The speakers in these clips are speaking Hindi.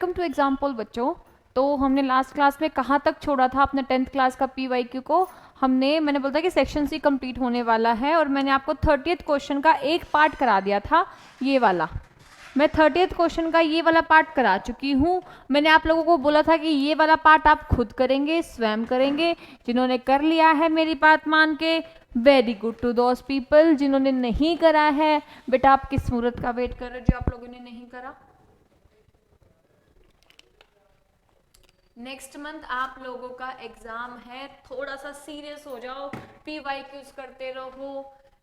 कम टू एग्जाम्पल बच्चों, तो हमने लास्ट क्लास में कहाँ तक छोड़ा था अपने 10th क्लास का PYQ को। मैंने बोला था कि सेक्शन सी कंप्लीट होने वाला है और मैंने आपको 30th क्वेश्चन का एक पार्ट करा दिया था, ये वाला। मैं 30th क्वेश्चन का ये वाला पार्ट करा चुकी हूँ। मैंने आप लोगों को बोला था कि ये वाला पार्ट आप खुद करेंगे, स्वयं करेंगे। जिन्होंने कर लिया है मेरी बात मान के, very good to those people. जिन्होंने नहीं करा है, बेटा आप किस मुहूर्त का वेट कर रहे हो जो आप लोगों ने नहीं करा। नेक्स्ट मंथ आप लोगों का एग्जाम है, थोड़ा सा सीरियस हो जाओ, PYQs करते रहो।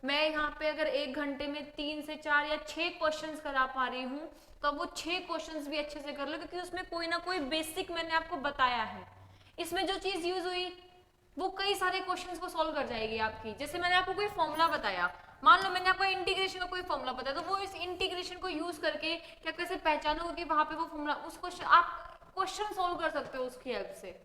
मैं यहाँ पे अगर 1 घंटे में 3 से 4 या 6 क्वेश्चंस करा पा रही हूँ तो वो 6 क्वेश्चंस भी अच्छे से कर लो, क्योंकि उसमें कोई ना कोई बेसिक मैंने आपको बताया है। इसमें जो चीज यूज हुई वो कई सारे क्वेश्चंस को सॉल्व कर जाएगी आपकी। जैसे मैंने आपको कोई फॉर्मूला बताया, मान लो मैंने आपको इंटीग्रेशन का कोई फॉर्मूला बताया, तो वो इस इंटीग्रेशन को यूज करके क्या कैसे पहचानोगे कि वहां पे वो फॉर्मूला, उसको आप क्वेश्चन सॉल्व कर सकते हो उसकी हेल्प से।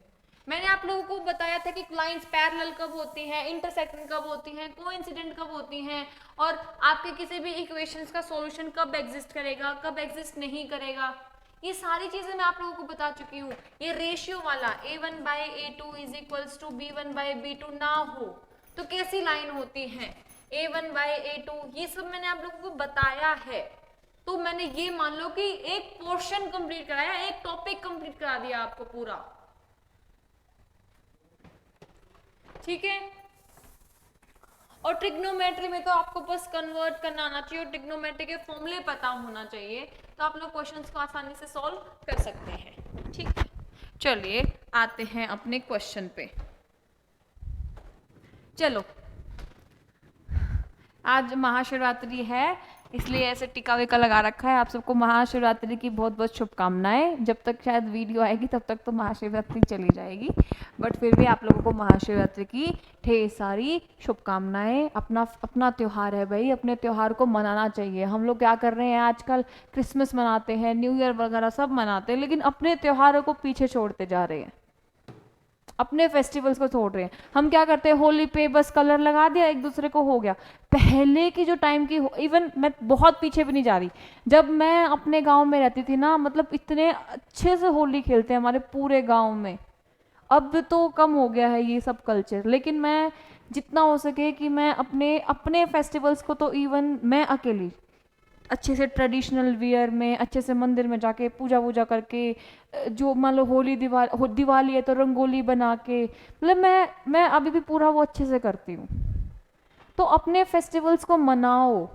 मैंने आप लोगों को बताया था कि लाइंस पैरेलल कब होती हैं, इंटरसेक्टिंग कब होती हैं, कोइंसिडेंट कब होती हैं, और आपके किसी भी इक्वेशंस का सॉल्यूशन कब एग्जिस्ट करेगा, कब एग्जिस्ट नहीं करेगा। ये सारी चीजें मैं आप लोगों को बता चुकी हूँ। ये रेशियो वाला A1/A2 is equals to B1/B2 ना हो तो कैसी लाइन होती है, A1/A2, ये सब मैंने आप लोगों को बताया है। तो मैंने ये मान लो कि एक पोर्शन कंप्लीट कराया, एक टॉपिक कंप्लीट करा दिया आपको पूरा, ठीक है। और ट्रिग्नोमेट्री में तो आपको बस कन्वर्ट करना आना चाहिए और ट्रिग्नोमेट्री के फॉर्मूले पता होना चाहिए, तो आप लोग क्वेश्चंस को आसानी से सॉल्व कर सकते हैं, ठीक है। चलिए आते हैं अपने क्वेश्चन पे। चलो, आज महाशिवरात्रि है इसलिए ऐसे टिका विका लगा रखा है। आप सबको महाशिवरात्रि की बहुत बहुत शुभकामनाएं। जब तक शायद वीडियो आएगी तब तक तो महाशिवरात्रि चली जाएगी, बट फिर भी आप लोगों को महाशिवरात्रि की ढेर सारी शुभकामनाएं। अपना अपना त्यौहार है भाई, अपने त्यौहार को मनाना चाहिए। हम लोग क्या कर रहे हैं आजकल, क्रिसमस मनाते हैं, न्यू ईयर वगैरह सब मनाते हैं, लेकिन अपने त्योहारों को पीछे छोड़ते जा रहे हैं, अपने फेस्टिवल्स को छोड़ रहे हैं। हम क्या करते हैं, होली पे बस कलर लगा दिया एक दूसरे को, हो गया। पहले की जो टाइम की, इवन मैं बहुत पीछे भी नहीं जा रही, जब मैं अपने गांव में रहती थी ना, मतलब इतने अच्छे से होली खेलते हैं हमारे पूरे गांव में। अब तो कम हो गया है ये सब कल्चर, लेकिन मैं जितना हो सके कि मैं अपने अपने फेस्टिवल्स को, तो इवन मैं अकेली अच्छे से ट्रेडिशनल वियर में अच्छे से मंदिर में जाके पूजा वूजा करके, जो मान लो होली दिवाली है तो रंगोली बना के, मतलब मैं अभी भी पूरा वो अच्छे से करती हूँ। तो अपने फेस्टिवल्स को मनाओ।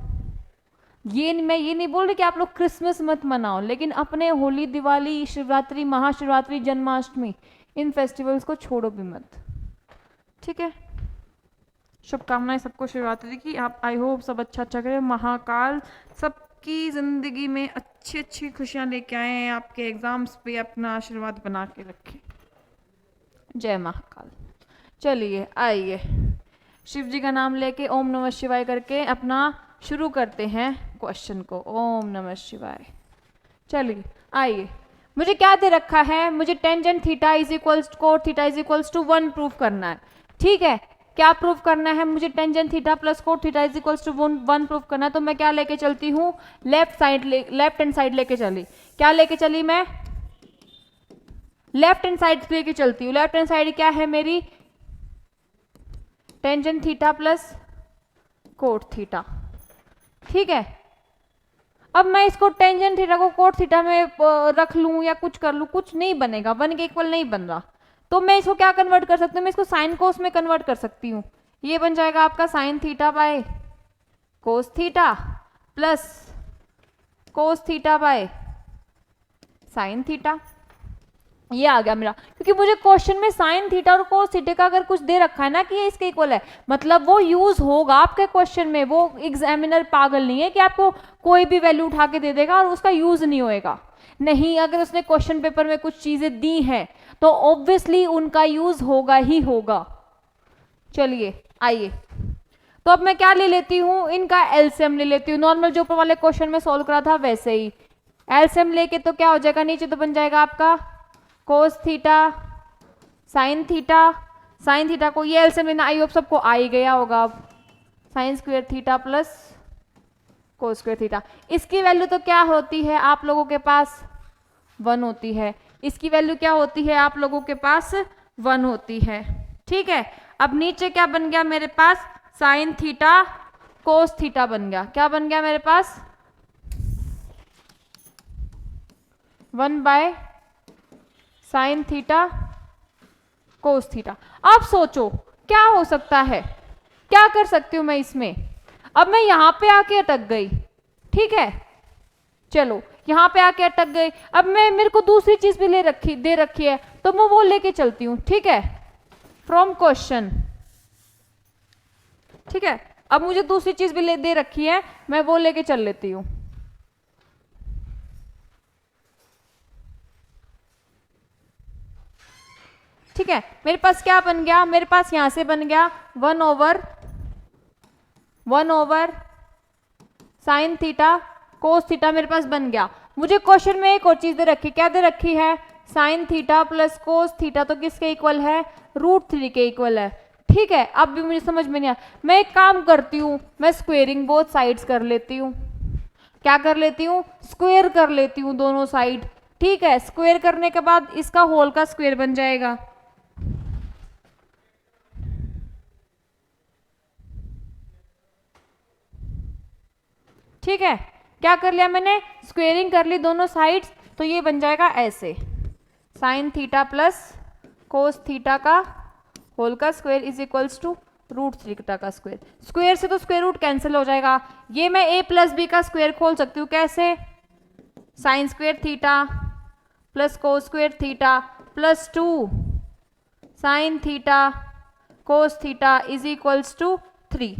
मैं ये नहीं बोल रही कि आप लोग क्रिसमस मत मनाओ, लेकिन अपने होली, दिवाली, शिवरात्रि, महाशिवरात्रि, जन्माष्टमी, इन फेस्टिवल्स को छोड़ो भी मत, ठीक है। शुभकामनाएं सबको शिवरात्रि की। आप आई होप सब अच्छा अच्छा करें। महाकाल सबकी ज़िंदगी में अच्छी अच्छी खुशियाँ लेके आए हैं, आपके एग्ज़ाम्स पे अपना आशीर्वाद बना के रखें। जय महाकाल। चलिए आइए, शिव जी का नाम लेके ओम नमः शिवाय करके अपना शुरू करते हैं क्वेश्चन को। ओम नमः शिवाय। चलिए आइए, मुझे क्या दे रखा है, मुझे tangent theta is equals cot theta is equals to 1 prove करना है, ठीक है। क्या प्रूव करना है मुझे, tangent theta plus cot theta is equals to 1 prove करना है। तो मैं क्या लेके चलती हूँ, लेफ्ट हैंड साइड लेके चली। क्या लेके चली मैं, लेफ्ट हैंड साइड लेके चलती हूँ। लेफ्ट हैंड साइड क्या है मेरी, tangent theta plus cot theta, ठीक है। अब मैं इसको टेंजेंट थीटा को कोट थीटा में रख लूं या कुछ कर लूं, कुछ नहीं बनेगा, 1 के इक्वल नहीं बन रहा। तो मैं इसको क्या कन्वर्ट कर सकती हूँ, मैं इसको साइन कोस में कन्वर्ट कर सकती हूँ। ये बन जाएगा आपका sine theta by cos theta plus cos theta by sine theta. ये आ गया मेरा, क्योंकि मुझे क्वेश्चन में साइन थीटा और कोस थीटा का अगर कुछ दे रखा है ना कि ये इसके इक्वल है, मतलब वो यूज होगा आपके क्वेश्चन में। वो एग्जामिनर पागल नहीं है कि आपको कोई भी वैल्यू उठा के दे देगा और उसका यूज नहीं होएगा। नहीं, अगर उसने क्वेश्चन पेपर में कुछ चीजें दी हैं तो ऑब्वियसली उनका यूज होगा ही होगा। चलिए आइए, तो अब मैं क्या ले लेती हूँ, इनका एलसीएम ले लेती हूँ। नॉर्मल जो ऊपर वाले क्वेश्चन में सॉल्व करा था वैसे ही एलसीएम लेके तो क्या हो जाएगा, नीचे तो बन जाएगा आपका cos theta sine theta. Sine theta को ये एलसीएम लेना, आई होप सबको आ ही गया होगा। अब sign square theta plus cos square theta, इसकी वैल्यू तो क्या होती है आप लोगों के पास, 1 होती है। इसकी वैल्यू क्या होती है आप लोगों के पास? 1 होती है। ठीक है, अब नीचे क्या बन गया मेरे पास? साइन थीटा कोस थीटा बन गया। क्या बन गया मेरे पास? 1/sin theta cos theta. अब सोचो क्या हो सकता है, क्या कर सकती हूं मैं इसमें? अब मैं यहां पे आके अटक गई, ठीक है, चलो यहां पे आके अटक गई। अब मैं, मेरे को दूसरी चीज भी दे रखी है, तो मैं वो लेके चलती हूँ, ठीक है, फ्रॉम क्वेश्चन। ठीक है, अब मुझे दूसरी चीज भी दे रखी है, मैं वो लेके चल लेती हूँ। ठीक है, मेरे पास क्या बन गया? मेरे पास यहां से बन गया 1/1 साइन थीटा कोस थीटा मेरे पास बन गया। मुझे क्वेश्चन में एक और चीज दे रखी, क्या दे रखी है? Sign theta plus cos theta तो किसके इक्वल है? √3 के इक्वल है। ठीक है, अब भी मुझे समझ में नहीं आया। मैं एक काम करती हूँ, मैं स्क्वेयरिंग बोथ साइड्स कर लेती हूँ। क्या कर लेती हूँ? स्क्वेयर कर लेती हूँ दोनों साइड। ठीक है, स्क्वेयर करने के बाद इसका होल का स्क्वेयर बन जाएगा। ठीक है, क्या कर लिया मैंने? स्क्वेयरिंग कर ली दोनों साइड्स, तो ये बन जाएगा ऐसे, sign theta plus cos theta का होल का स्क्वायर इज इक्वल्स टू √3 का स्क्वायर। स्क्वायर से तो स्क्वायर रूट कैंसिल हो जाएगा। ये मैं a प्लस बी का स्क्वायर खोल सकती हूँ, कैसे? Sine square theta plus cos square theta plus 2 sine theta cos theta is equals to 3।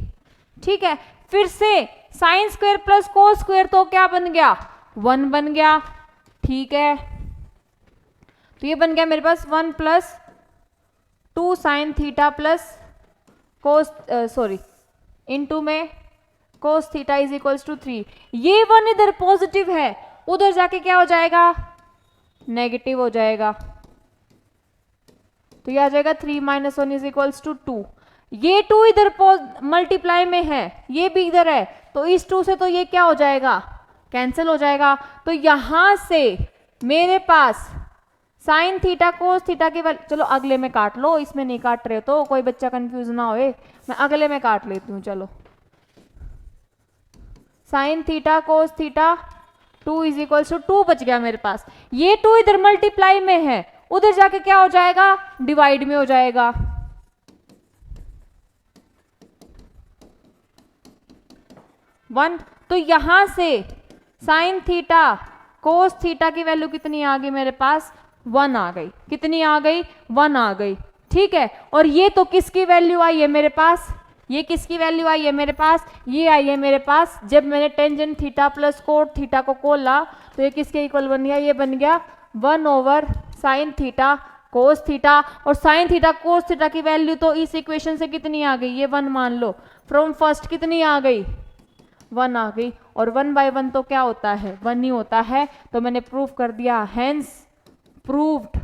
ठीक है, फिर से sine square plus cos square तो क्या बन गया? 1 बन गया। ठीक है, तो ये बन गया मेरे पास 1 + 2 sine theta plus cos into में cos theta is equals to 3। ये 1 इधर पॉजिटिव है, उधर जाके क्या हो जाएगा? नेगेटिव हो जाएगा। तो ये आ जाएगा 3 - 1 इज इक्वल्स टू 2। ये 2 इधर मल्टीप्लाई में है, ये भी इधर है, तो इस 2 से तो ये क्या हो जाएगा? कैंसिल हो जाएगा। तो यहां से मेरे पास साइन थीटा कोस थीटा की वैल्यू, चलो अगले में काट लो, इसमें नहीं काट रहे तो कोई बच्चा कंफ्यूज ना होए, मैं अगले में काट लेती हूँ। चलो, sine theta cos theta 2 is equals to 2 बच गया मेरे पास। ये 2 इधर मल्टीप्लाई में है, उधर जाके क्या हो जाएगा? डिवाइड में हो जाएगा। वन, तो यहां से साइन थीटा कोस थीटा की वैल्यू कितनी आ गई मेरे पास? 1 आ गई। कितनी आ गई? 1 आ गई। ठीक है, और ये तो किसकी वैल्यू आई है मेरे पास? ये किसकी वैल्यू आई है मेरे पास? ये आई है मेरे पास जब मैंने tangent theta plus cot theta को खोला, तो ये किसके इक्वल बन गया? ये बन गया 1/sin थीटा कोस थीटा। और साइन थीटा कोस थीटा की वैल्यू तो इस इक्वेशन से कितनी आ गई? ये 1 मान लो। फ्रॉम फर्स्ट कितनी आ गई? 1 आ गई। और 1/1 तो क्या होता है? 1 ही होता है। तो मैंने प्रूफ कर दिया, हेंस प्रूव्ड।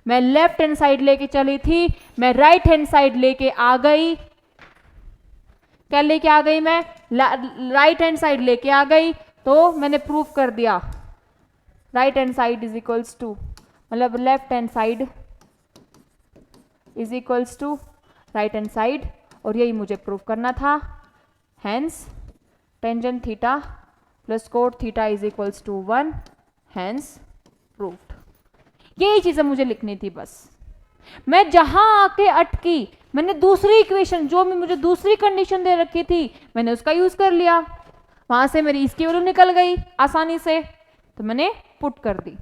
मैं लेफ्ट हैंड साइड लेके चली थी, मैं राइट हैंड साइड लेके आ गई। क्या लेके आ गई? मैं राइट हैंड साइड लेके आ गई, तो मैंने प्रूफ कर दिया right hand side is equals to, मतलब left hand side is equals to right hand side, और यही मुझे प्रूफ करना था। Hence tangent theta plus cot theta is equals to 1, hence proofed. यही चीजें मुझे लिखनी थी बस। मैं जहां आके अटकी, मैंने दूसरी इक्वेशन, जो भी मुझे दूसरी कंडीशन दे रखी थी, मैंने उसका यूज कर लिया। वहां से मेरी इसकी वैल्यू निकल गई आसानी से, तो मैंने पुट कर दी।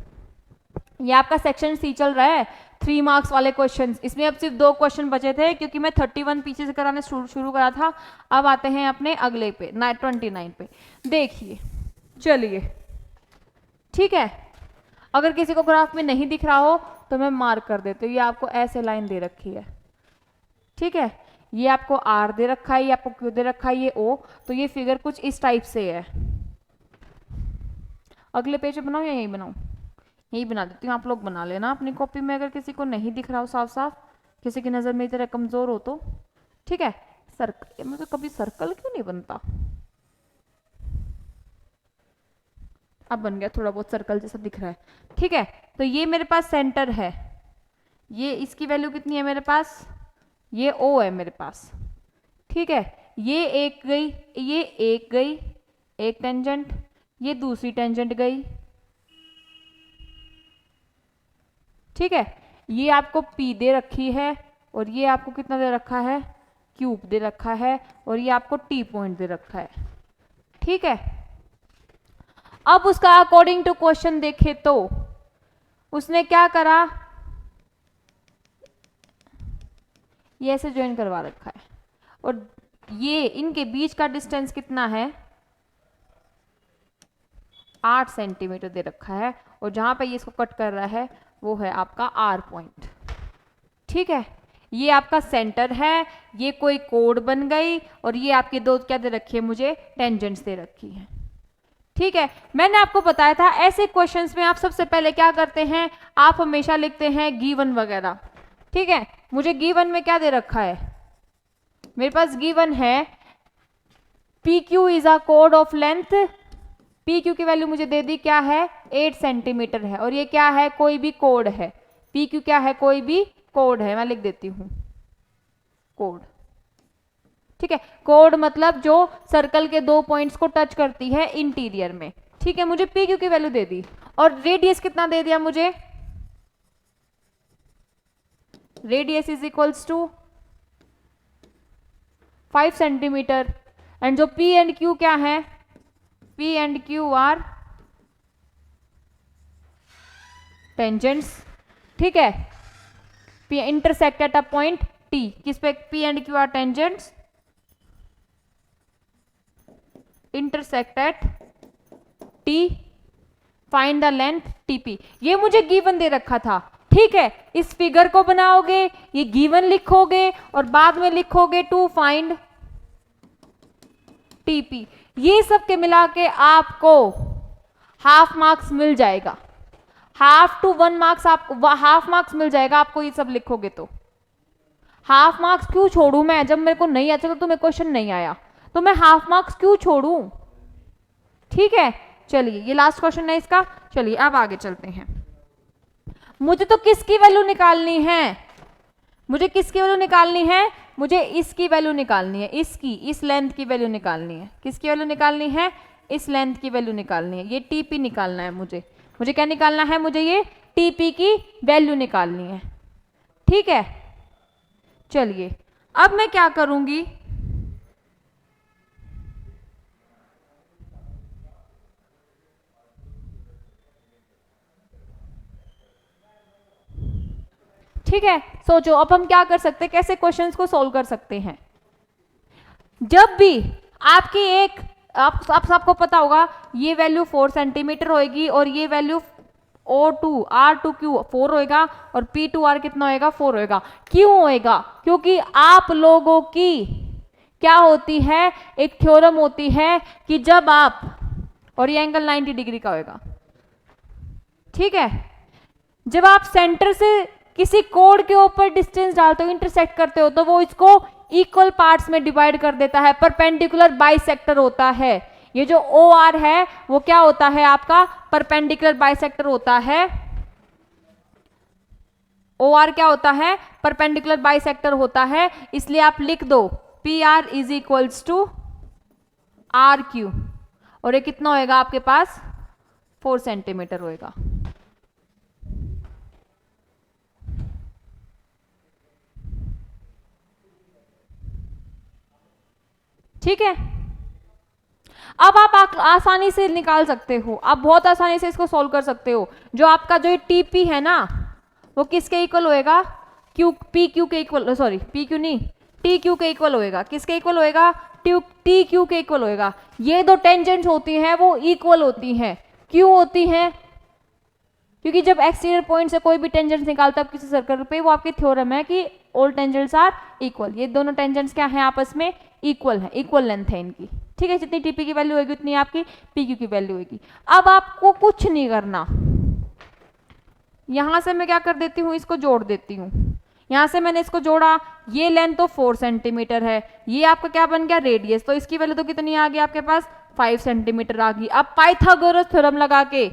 ये आपका सेक्शन सी चल रहा है, 3 मार्क्स वाले क्वेश्चंस। इसमें अब सिर्फ 2 क्वेश्चन बचे थे, क्योंकि मैं 31 पीछे से कराने शुरू करा था। अब आते हैं अपने अगले पे, 29 पे। देखिए, चलिए, ठीक है, अगर किसी को ग्राफ में नहीं दिख रहा हो तो मैं मार्क कर देती हूँ। ये आपको ऐसे लाइन दे रखी है, ठीक है, ये आपको आर दे रखा है, ये आपको क्यू दे रखा है, ये ओ। तो ये फिगर कुछ इस टाइप से है। अगले पेज पे बनाऊं या यही बनाऊं? यही बना देती हूँ, आप लोग बना लेना अपनी कॉपी में, अगर किसी को नहीं दिख रहा हो साफ साफ, किसी की नजर मेरी तरह कमजोर हो तो। ठीक है, सर्कल, मुझे कभी सर्कल क्यों नहीं बनता? अब बन गया, थोड़ा बहुत सर्कल जैसा दिख रहा है, ठीक है। तो ये मेरे पास सेंटर है, ये इसकी वैल्यू कितनी है मेरे पास, ये O है मेरे पास, ठीक है। ये एक गई, ये एक गई, एक टेंजेंट, ये दूसरी टेंजेंट गई, ठीक है। ये आपको P दे रखी है और ये आपको कितना दे रखा है, क्यूब दे रखा है, और ये आपको T पॉइंट दे रखा है, ठीक है। अब उसका अकॉर्डिंग टू क्वेश्चन देखे तो उसने क्या करा, ये ऐसे ज्वाइन करवा रखा है और ये इनके बीच का डिस्टेंस कितना है, 8 सेंटीमीटर दे रखा है, और जहां पे ये इसको कट कर रहा है वो है आपका R पॉइंट, ठीक है। ये आपका सेंटर है, ये कोई कोड बन गई, और ये आपके दो क्या दे रखी है, मुझे टेंजेंट्स दे रखी है, ठीक है। मैंने आपको बताया था ऐसे क्वेश्चंस में आप सबसे पहले क्या करते हैं, आप हमेशा लिखते हैं गिवन वगैरह, ठीक है। मुझे गिवन में क्या दे रखा है, मेरे पास गिवन है PQ is a code of length, PQ की वैल्यू मुझे दे दी क्या है, 8 सेंटीमीटर है, और ये क्या है, कोई भी कोड है, PQ क्या है, कोई भी कोड है, मैं लिख देती हूं कोड, ठीक है। कोड मतलब जो सर्कल के दो पॉइंट्स को टच करती है इंटीरियर में, ठीक है। मुझे PQ की वैल्यू दे दी, और रेडियस कितना दे दिया मुझे, radius is equals to 5 centimetre, and जो P एंड Q क्या है, P and Q are tangents, ठीक है। P intersect at a point T, किस पे, P and Q are tangents intersect at T, find the length TP। ये मुझे गिवन दे रखा था, ठीक है। इस फिगर को बनाओगे, ये गिवन लिखोगे, और बाद में लिखोगे टू फाइंड TP। ये सब के मिला के आपको हाफ मार्क्स मिल जाएगा, हाफ टू 1 मार्क्स, आपको हाफ मार्क्स मिल जाएगा आपको, ये सब लिखोगे तो। हाफ मार्क्स क्यों छोड़ू मैं, जब मेरे को नहीं आता तो तुम्हें क्वेश्चन नहीं आया तो मैं हाफ मार्क्स क्यों छोड़ू, ठीक है। चलिए ये लास्ट क्वेश्चन है इसका, चलिए अब आगे चलते हैं। मुझे तो किसकी वैल्यू निकालनी है, मुझे किसकी वैल्यू निकालनी है, मुझे इसकी वैल्यू निकालनी है, इसकी, इस लेंथ की वैल्यू निकालनी है, किसकी वैल्यू निकालनी है, इस लेंथ की वैल्यू निकालनी है, ये TP निकालना है मुझे, मुझे क्या निकालना है, मुझे ये TP की वैल्यू निकालनी है, ठीक है। चलिए अब मैं क्या करूंगी, ठीक है। सोचो अब हम क्या कर सकते हैं, कैसे क्वेश्चंस को सॉल्व कर सकते हैं। जब भी आपकी एक आप सबको पता होगा ये वैल्यू 4 सेंटीमीटर होगी, और ये वैल्यू O2 R2Q 4 होएगा, और P2R कितना होएगा, 4 होएगा। क्यों होएगा, क्योंकि आप लोगों की क्या होती है, एक थ्योरम होती है कि जब आप, और ये एंगल 90 डिग्री का होएगा, ठीक है। जब आप सेंटर से किसी कोड के ऊपर डिस्टेंस डालते हो, इंटरसेक्ट करते हो, तो वो इसको इक्वल पार्ट्स में डिवाइड कर देता है, परपेंडिकुलर बाइसेक्टर होता है। ये जो OR है वो क्या होता है आपका, परपेंडिकुलर बाइसेक्टर होता है। OR क्या होता है, परपेंडिकुलर बाइसेक्टर होता है, इसलिए आप लिख दो PR is equals to RQ, और ये कितना होएगा आपके पास, 4 सेंटीमीटर होएगा, ठीक है। अब आप आसानी से निकाल सकते हो, आप बहुत आसानी से इसको सॉल्व कर सकते हो। जो आपका जो TP है ना, वो किसके इक्वल होएगा, PQ के इक्वल, सॉरी PQ नहीं, TQ के इक्वल होएगा, किसके इक्वल होएगा, TQ के इक्वल होएगा। ये दो टेंजेंट्स होती हैं वो इक्वल होती हैं, क्यों होती हैं, क्योंकि जब एक्सटीरियर पॉइंट से कोई भी टेंजेंट्स निकालता है किसी सर्कल पे, वो आपकी थ्योरम है कि ऑल टेंजेंट्स आर इक्वल। ये दोनों टेंजेंट्स क्या हैं, आपस में इक्वल है, इक्वल लेंथ है इनकी, ठीक है। जितनी TP की वैल्यू होगी उतनी आपकी PQ की वैल्यू होगी। अब आपको कुछ नहीं करना, यहां से मैं क्या कर देती हूँ, इसको जोड़ देती हूँ। यहां से मैंने इसको जोड़ा, ये लेंथ तो 4 सेंटीमीटर है, ये आपका क्या बन गया, रेडियस, तो इसकी वैल्यू तो कितनी आ गई आपके पास, 5 सेंटीमीटर आ गई। अब पाइथागोरस थ्योरम लगा के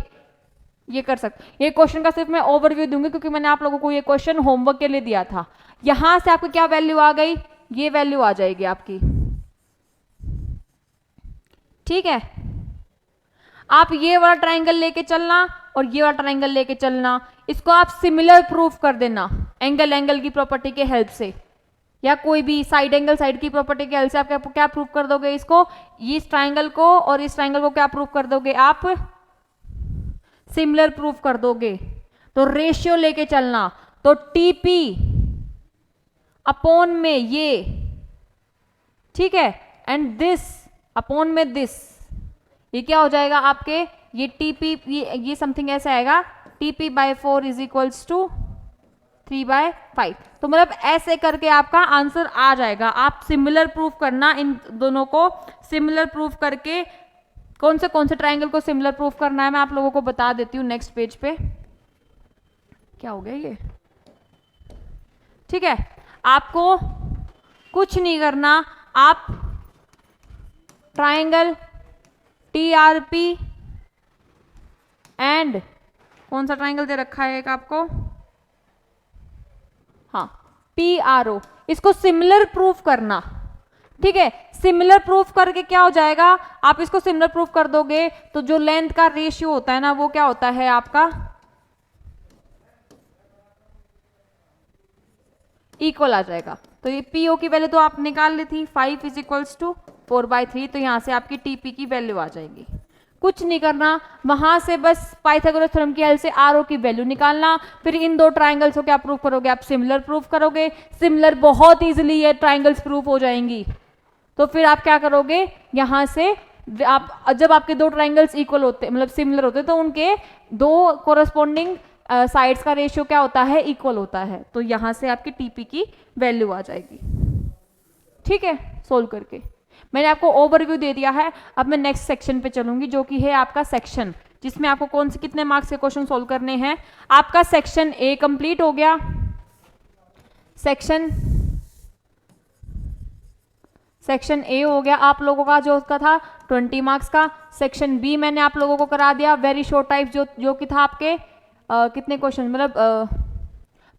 ये कर सकते। ये क्वेश्चन का सिर्फ मैं ओवरव्यू दूंगी क्योंकि मैंने आप लोगों को ये क्वेश्चन होमवर्क के लिए दिया था। यहां से आपको क्या वैल्यू आ गई, ये वैल्यू आ जाएगी आपकी, ठीक है। आप ये वाला ट्राइंगल लेके चलना और ये वाला ट्राइंगल लेके चलना, इसको आप सिमिलर प्रूफ कर देना एंगल की प्रॉपर्टी के हेल्प से, या कोई भी साइड एंगल साइड की प्रॉपर्टी के हेल्प से आप क्या प्रूफ कर दोगे इसको, इस ट्राइंगल को और इस ट्राइंगल को क्या प्रूफ कर दोगे आप, सिमिलर प्रूफ कर दोगे। तो रेशियो लेके चलना, तो टीपी अपॉन में ये, ठीक है, एंड दिस अपॉन में दिस, ये क्या हो जाएगा आपके, ये टीपी, ये समथिंग ऐसा आएगा, TP by 4 is equals to 3/5। तो मतलब ऐसे करके आपका आंसर आ जाएगा। आप सिमिलर प्रूफ करना, इन दोनों को सिमिलर प्रूफ करके, कौन से ट्राइंगल को सिमिलर प्रूफ करना है मैं आप लोगों को बता देती हूँ नेक्स्ट पेज पे। क्या हो गया ये, ठीक है। आपको कुछ नहीं करना, आप ट्राइंगल TRP एंड कौन सा ट्राइंगल दे रखा है एक आपको, हाँ PRO, इसको सिमिलर प्रूफ करना, ठीक है। सिमिलर प्रूफ करके क्या हो जाएगा, आप इसको सिमिलर प्रूफ कर दोगे तो जो लेंथ का रेशियो होता है ना वो क्या होता है आपका इक्वल आ जाएगा। तो ये PO की वैल्यू तो आप निकाल ली थी, 5 इज इक्वल्स टू 4/3, तो यहां से आपकी TP की वैल्यू आ जाएगी। कुछ नहीं करना, वहां से बस पाइथागोरस थ्योरम की हेल्प से RO की वैल्यू निकालना, फिर इन दो ट्राइंगल्स को क्या प्रूफ करोगे आप, सिमिलर प्रूफ करोगे। सिमिलर बहुत इजीली ये ट्राइंगल्स प्रूफ हो जाएंगी। तो फिर आप क्या करोगे, यहां से आप जब आपके दो ट्राइंगल्स इक्वल होते, मतलब सिमिलर होते, तो उनके दो कोरस्पॉन्डिंग साइड्स का रेशियो क्या होता है, इक्वल होता है। तो यहां से आपकी टीपी की वैल्यू आ जाएगी, ठीक है। सोल्व करके मैंने आपको ओवरव्यू दे दिया है। अब मैं नेक्स्ट सेक्शन पे चलूंगी जो कि है आपका सेक्शन, जिसमें आपको कौन से कितने मार्क्स के क्वेश्चन सोल्व करने हैं। आपका सेक्शन ए कंप्लीट हो गया। सेक्शन ए हो गया आप लोगों का, जो उसका था 20 मार्क्स का। सेक्शन बी मैंने आप लोगों को करा दिया, वेरी शॉर्ट टाइप, जो कि था आपके कितने क्वेश्चन, मतलब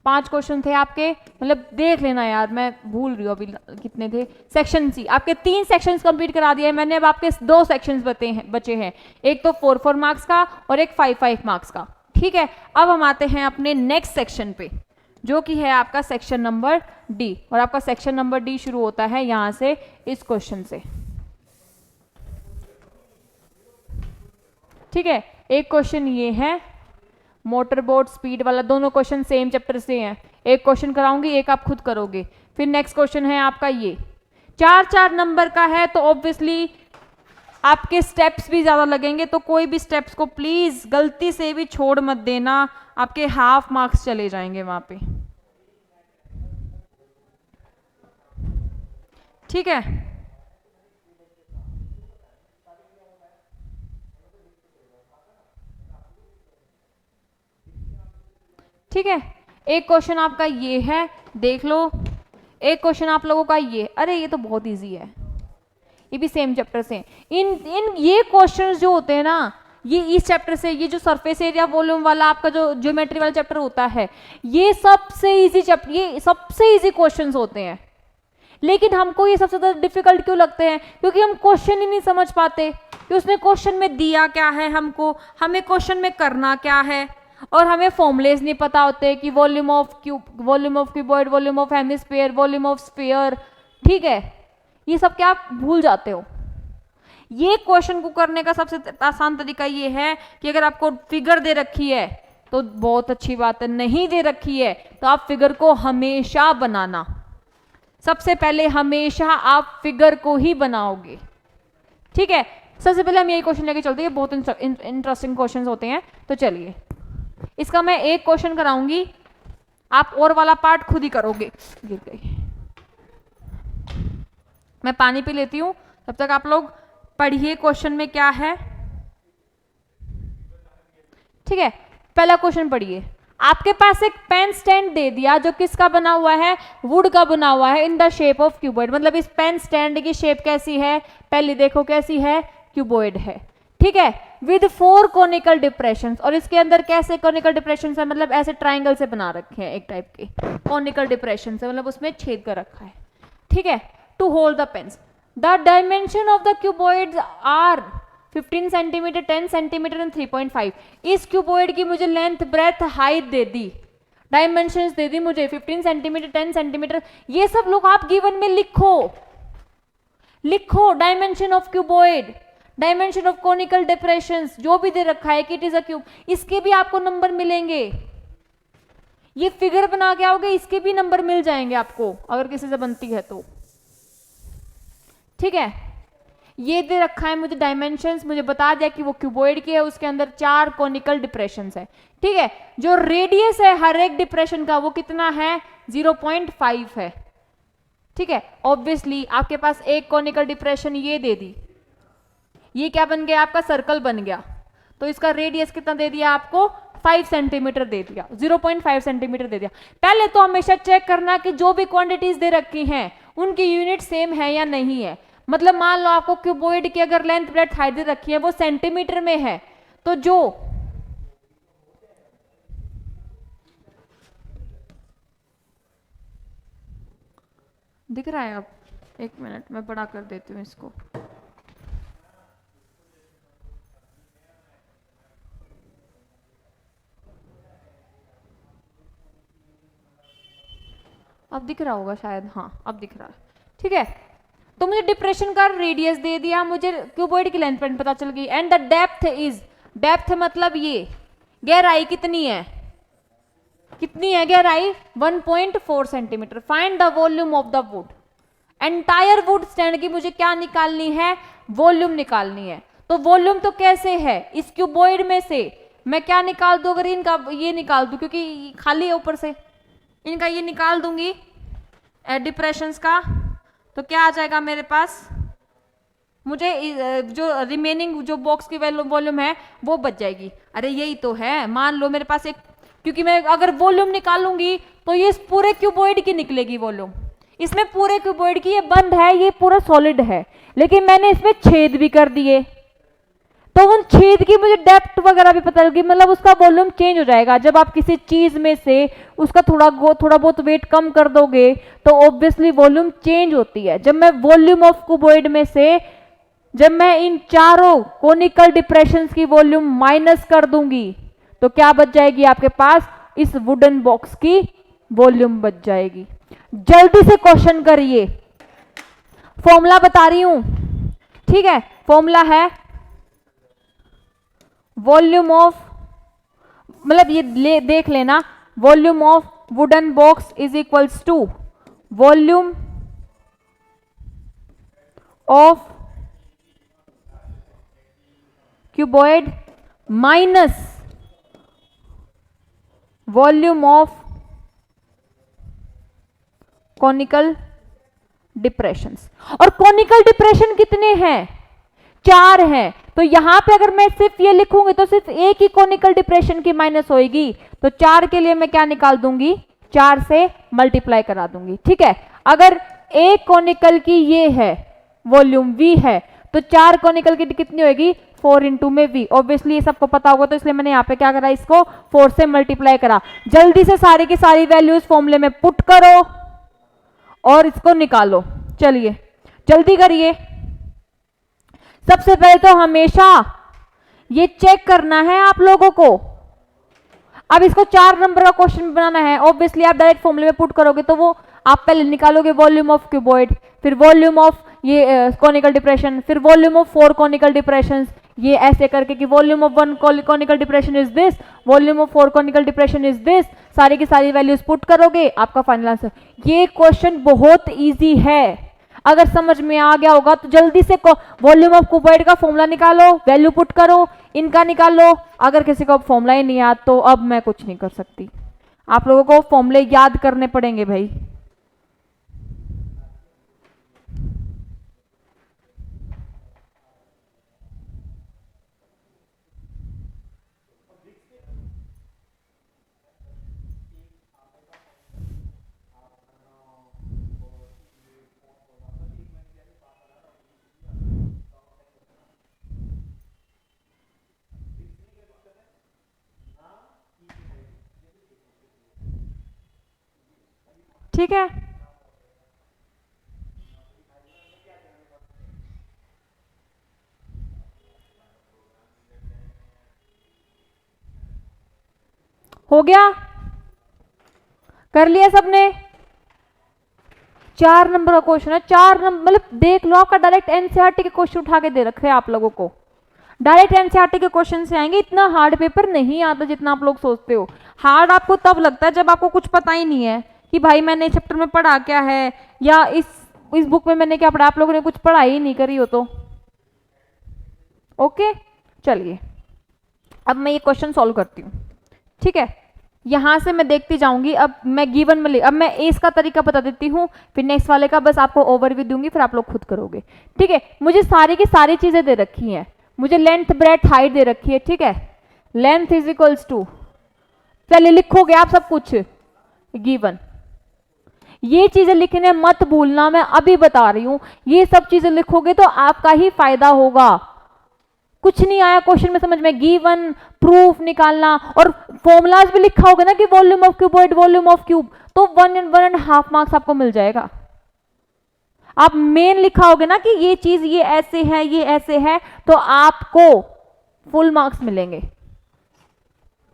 5 क्वेश्चन थे आपके, मतलब देख लेना यार, मैं भूल रही हूँ अभी कितने थे। सेक्शन सी आपके 3 सेक्शंस कंप्लीट करा दिए मैंने। अब आपके 2 सेक्शंस बचे हैं, एक तो 4 मार्क्स का और एक 5 मार्क्स का, ठीक है। अब हम आते हैं अपने नेक्स्ट सेक्शन पे, जो कि है आपका सेक्शन नंबर डी। और आपका सेक्शन नंबर डी शुरू होता है यहां से, इस क्वेश्चन से, ठीक है। एक क्वेश्चन ये है मोटर बोट स्पीड वाला, दोनों क्वेश्चन सेम चैप्टर से हैं। एक क्वेश्चन कराऊंगी, एक आप खुद करोगे। फिर नेक्स्ट क्वेश्चन है आपका ये 4 नंबर का है, तो ऑब्वियसली आपके स्टेप्स भी ज्यादा लगेंगे, तो कोई भी स्टेप्स को प्लीज गलती से भी छोड़ मत देना, आपके हाफ मार्क्स चले जाएंगे वहां पे, ठीक है। ठीक है, एक क्वेश्चन आपका ये है, देख लो। एक क्वेश्चन आप लोगों का ये, अरे ये तो बहुत इजी है, ये भी सेम चैप्टर से। इन ये क्वेश्चंस जो होते हैं ना, ये इस चैप्टर से, ये जो सरफेस एरिया वॉल्यूम वाला आपका जो ज्योमेट्री वाला चैप्टर होता है, ये सबसे इजी चैप्टर, ये सबसे इजी क्वेश्चंस होते हैं। लेकिन हमको ये सबसे ज्यादा डिफिकल्ट क्यों लगते हैं, क्योंकि हम क्वेश्चन ही नहीं समझ पाते कि उसने क्वेश्चन में दिया क्या है हमको, हमें क्वेश्चन में करना क्या है, और हमें फॉर्मुलेज नहीं पता होते कि volume of cuboid, volume of hemisphere, volume of sphere, ठीक है। ये सब क्या आप भूल जाते हो। ये क्वेश्चन को करने का सबसे आसान तरीका ये है कि अगर आपको फिगर दे रखी है तो बहुत अच्छी बात है, नहीं दे रखी है तो आप फिगर को हमेशा बनाना। सबसे पहले हमेशा आप फिगर को ही बनाओगे, ठीक है। सबसे पहले हम यही क्वेश्चन लेके चलते हैं, बहुत इंटरेस्टिंग क्वेश्चंस होते हैं। तो चलिए, इसका मैं एक क्वेश्चन कराऊंगी, आप और वाला पार्ट खुद ही करोगे। गिर गई, मैं पानी पी लेती हूं, तब तक आप लोग पढ़िए क्वेश्चन में क्या है, ठीक है। पहला क्वेश्चन पढ़िए। आपके पास एक पेन स्टैंड दे दिया जो किसका बना हुआ है, वुड का बना हुआ है, in the shape of cuboid. मतलब इस पेन स्टैंड की शेप कैसी है, पहले देखो कैसी है, क्यूबॉइड है, ठीक है, विद 4 कोनिकल डिप्रेशंस। और इसके अंदर कैसे कोनिकल डिप्रेशंस है, मतलब ऐसे ट्राइंगल से बना रखे हैं, एक टाइप के कोनिकल डिप्रेशंस है, मतलब उसमें छेद कर रखा है, ठीक है, to hold the pens. The dimension of the cuboids are 15 centimetre, 10 centimetre and 3.5। इस क्यूबॉइड की मुझे लेंथ, ब्रेथ, हाइट दे दी, डायमेंशंस दे दी मुझे 15 सेंटीमीटर, 10 सेंटीमीटर, ये सब लोग आप गिवन में लिखो, लिखो dimension of cuboid, dimension of conical depressions, जो भी दे रखा है कि इट इज अ क्यूब, इसके भी आपको नंबर मिलेंगे। ये फिगर बना के आओगे, इसके भी नंबर मिल जाएंगे आपको अगर किसी से बनती है तो, ठीक है। ये दे रखा है मुझे डायमेंशंस, मुझे बता दिया कि वो क्यूबॉइड की है, उसके अंदर 4 कोनिकल डिप्रेशंस है, ठीक है। जो रेडियस है हर एक डिप्रेशन का वो कितना है, 0.5 है, ठीक है। ऑब्वियसली आपके पास एक कोनिकल डिप्रेशन ये दे दी, ये क्या बन गया आपका, सर्कल बन गया, तो इसका रेडियस कितना दे दिया आपको, 5 सेंटीमीटर दे दिया, 0.5 सेंटीमीटर दे दिया। पहले तो हमेशा चेक करना कि जो भी क्वांटिटीज दे रखी हैं उनकी यूनिट सेम है या नहीं है। मतलब मान लो आपको क्यूबॉइड की अगर लेंथ, ब्रेड्थ, हाइट दे रखी है वो सेंटीमीटर में है, तो जो दिख रहा है, अब एक मिनट मैं बड़ा कर देती हूँ इसको, अब दिख रहा होगा शायद, हाँ अब दिख रहा है, ठीक है। तो मुझे डिप्रेशन का रेडियस दे दिया, मुझे क्यूबॉइड की लेंथ पता चल गई, and the depth is, depth मतलब ये गहराई कितनी है, कितनी है गहराई, 1.4 centimetre. Find the volume of the wood, entire would stand की मुझे क्या निकालनी है, वॉल्यूम निकालनी है। तो वॉल्यूम तो कैसे है, इस क्यूबॉइड में से मैं क्या निकाल दूं, अगर इनका ये निकाल दूं क्योंकि खाली है ऊपर से, इनका ये निकाल दूंगी डिप्रेशंस का, तो क्या आ जाएगा मेरे पास, मुझे जो रिमेनिंग जो बॉक्स की वॉल्यूम है वो बच जाएगी। अरे यही तो है, मान लो मेरे पास एक, क्योंकि मैं अगर वॉल्यूम निकालूंगी तो ये पूरे क्यूबॉइड की निकलेगी वॉल्यूम, इसमें पूरे क्यूबॉइड की, ये बंद है, ये पूरा सॉलिड है, लेकिन मैंने इसमें छेद भी कर दिए, तो उन छेद की मुझे डेप्थ वगैरह भी पता लगी, मतलब उसका वॉल्यूम चेंज हो जाएगा। जब आप किसी चीज में से उसका थोड़ा बहुत वेट कम कर दोगे तो ऑब्वियसली वॉल्यूम चेंज होती है। जब मैं वॉल्यूम ऑफ क्यूबॉइड में से, जब मैं इन चारों कोनिकल डिप्रेशंस की वॉल्यूम माइनस कर दूंगी तो क्या बच जाएगी आपके पास, इस वुडन बॉक्स की वॉल्यूम बच जाएगी। जल्दी से क्वेश्चन करिए, फॉर्मूला बता रही हूं, ठीक है। फॉर्मूला है वॉल्यूम ऑफ, मतलब ये देख लेना, volume of wooden box is equals to volume of cuboid minus volume of conical depressions. और कॉनिकल डिप्रेशन कितने हैं, 4 हैं। तो यहां पे अगर मैं सिर्फ ये लिखूंगी तो सिर्फ एक ही कॉनिकल डिप्रेशन की माइनस होगी, तो 4 के लिए मैं क्या निकाल दूंगी, 4 से मल्टीप्लाई करा दूंगी, ठीक है। अगर एक कॉनिकल की ये है वॉल्यूम V है, तो 4 कॉनिकल की कितनी होगी, 4 इंटू में V। ऑब्वियसली ये सबको पता होगा, तो इसलिए मैंने यहाँ पे क्या करा, इसको 4 से मल्टीप्लाई करा। जल्दी से सारी की सारी वैल्यूज फॉर्मूले में पुट करो और इसको निकालो, चलिए जल्दी करिए। सबसे पहले तो हमेशा ये चेक करना है आप लोगों को, अब इसको 4 नंबर का क्वेश्चन बनाना है। ऑब्वियसली आप डायरेक्ट फॉर्मूले में पुट करोगे तो वो आप पहले निकालोगे वॉल्यूम ऑफ क्यूबॉइड, फिर वॉल्यूम ऑफ ये कॉनिकल डिप्रेशन, फिर वॉल्यूम ऑफ 4 कॉनिकल डिप्रेशंस, ये ऐसे करके कि volume of 1 conical depression is this, volume of 4 conical depression is this, सारी की सारी वैल्यूज पुट करोगे, आपका फाइनल आंसर। ये क्वेश्चन बहुत इजी है, अगर समझ में आ गया होगा तो जल्दी से वॉल्यूम ऑफ क्यूबॉइड का फॉर्मूला निकालो, वैल्यू पुट करो, इनका निकालो। अगर किसी को फॉर्मूला ही नहीं याद तो अब मैं कुछ नहीं कर सकती, आप लोगों को फॉर्मूले याद करने पड़ेंगे भाई। ठीक है, हो गया, कर लिया सबने। 4 नंबर का क्वेश्चन है, 4 नंबर मतलब देख लो, आपका डायरेक्ट एनसीईआरटी के क्वेश्चन उठा के दे रखे हैं आप लोगों को, डायरेक्ट एनसीईआरटी के क्वेश्चन से आएंगे। इतना हार्ड पेपर नहीं आता जितना आप लोग सोचते हो। हार्ड आपको तब लगता है जब आपको कुछ पता ही नहीं है कि भाई मैंने इस चैप्टर में पढ़ा क्या है, या इस बुक में मैंने क्या पढ़ा, आप लोगों ने कुछ पढ़ाई ही नहीं करी हो तो। ओके, चलिए अब मैं ये क्वेश्चन सॉल्व करती हूँ। ठीक है, यहां से मैं देखती जाऊंगी। अब मैं गिवन में अब मैं इसका तरीका बता देती हूँ, फिर नेक्स्ट वाले का बस आपको ओवरव्यू दूंगी, फिर आप लोग खुद करोगे। ठीक है, मुझे सारी की सारी चीजें दे रखी हैं, मुझे लेंथ ब्रेथ हाइट दे रखी है। ठीक है, लेंथ इज इक्वल्स टू, पहले लिखोगे आप सब कुछ गिवन, ये चीजें लिखने मत भूलना, मैं अभी बता रही हूं। ये सब चीजें लिखोगे तो आपका ही फायदा होगा। कुछ नहीं आया क्वेश्चन में समझ में, गिवन प्रूफ निकालना, और फॉर्मूलाज भी लिखा होगा ना कि volume of cuboid, volume of cube, तो 1.5 मार्क्स आपको मिल जाएगा। आप मेन लिखा होगा ना कि ये चीज ये ऐसे है, ये ऐसे है, तो आपको फुल मार्क्स मिलेंगे।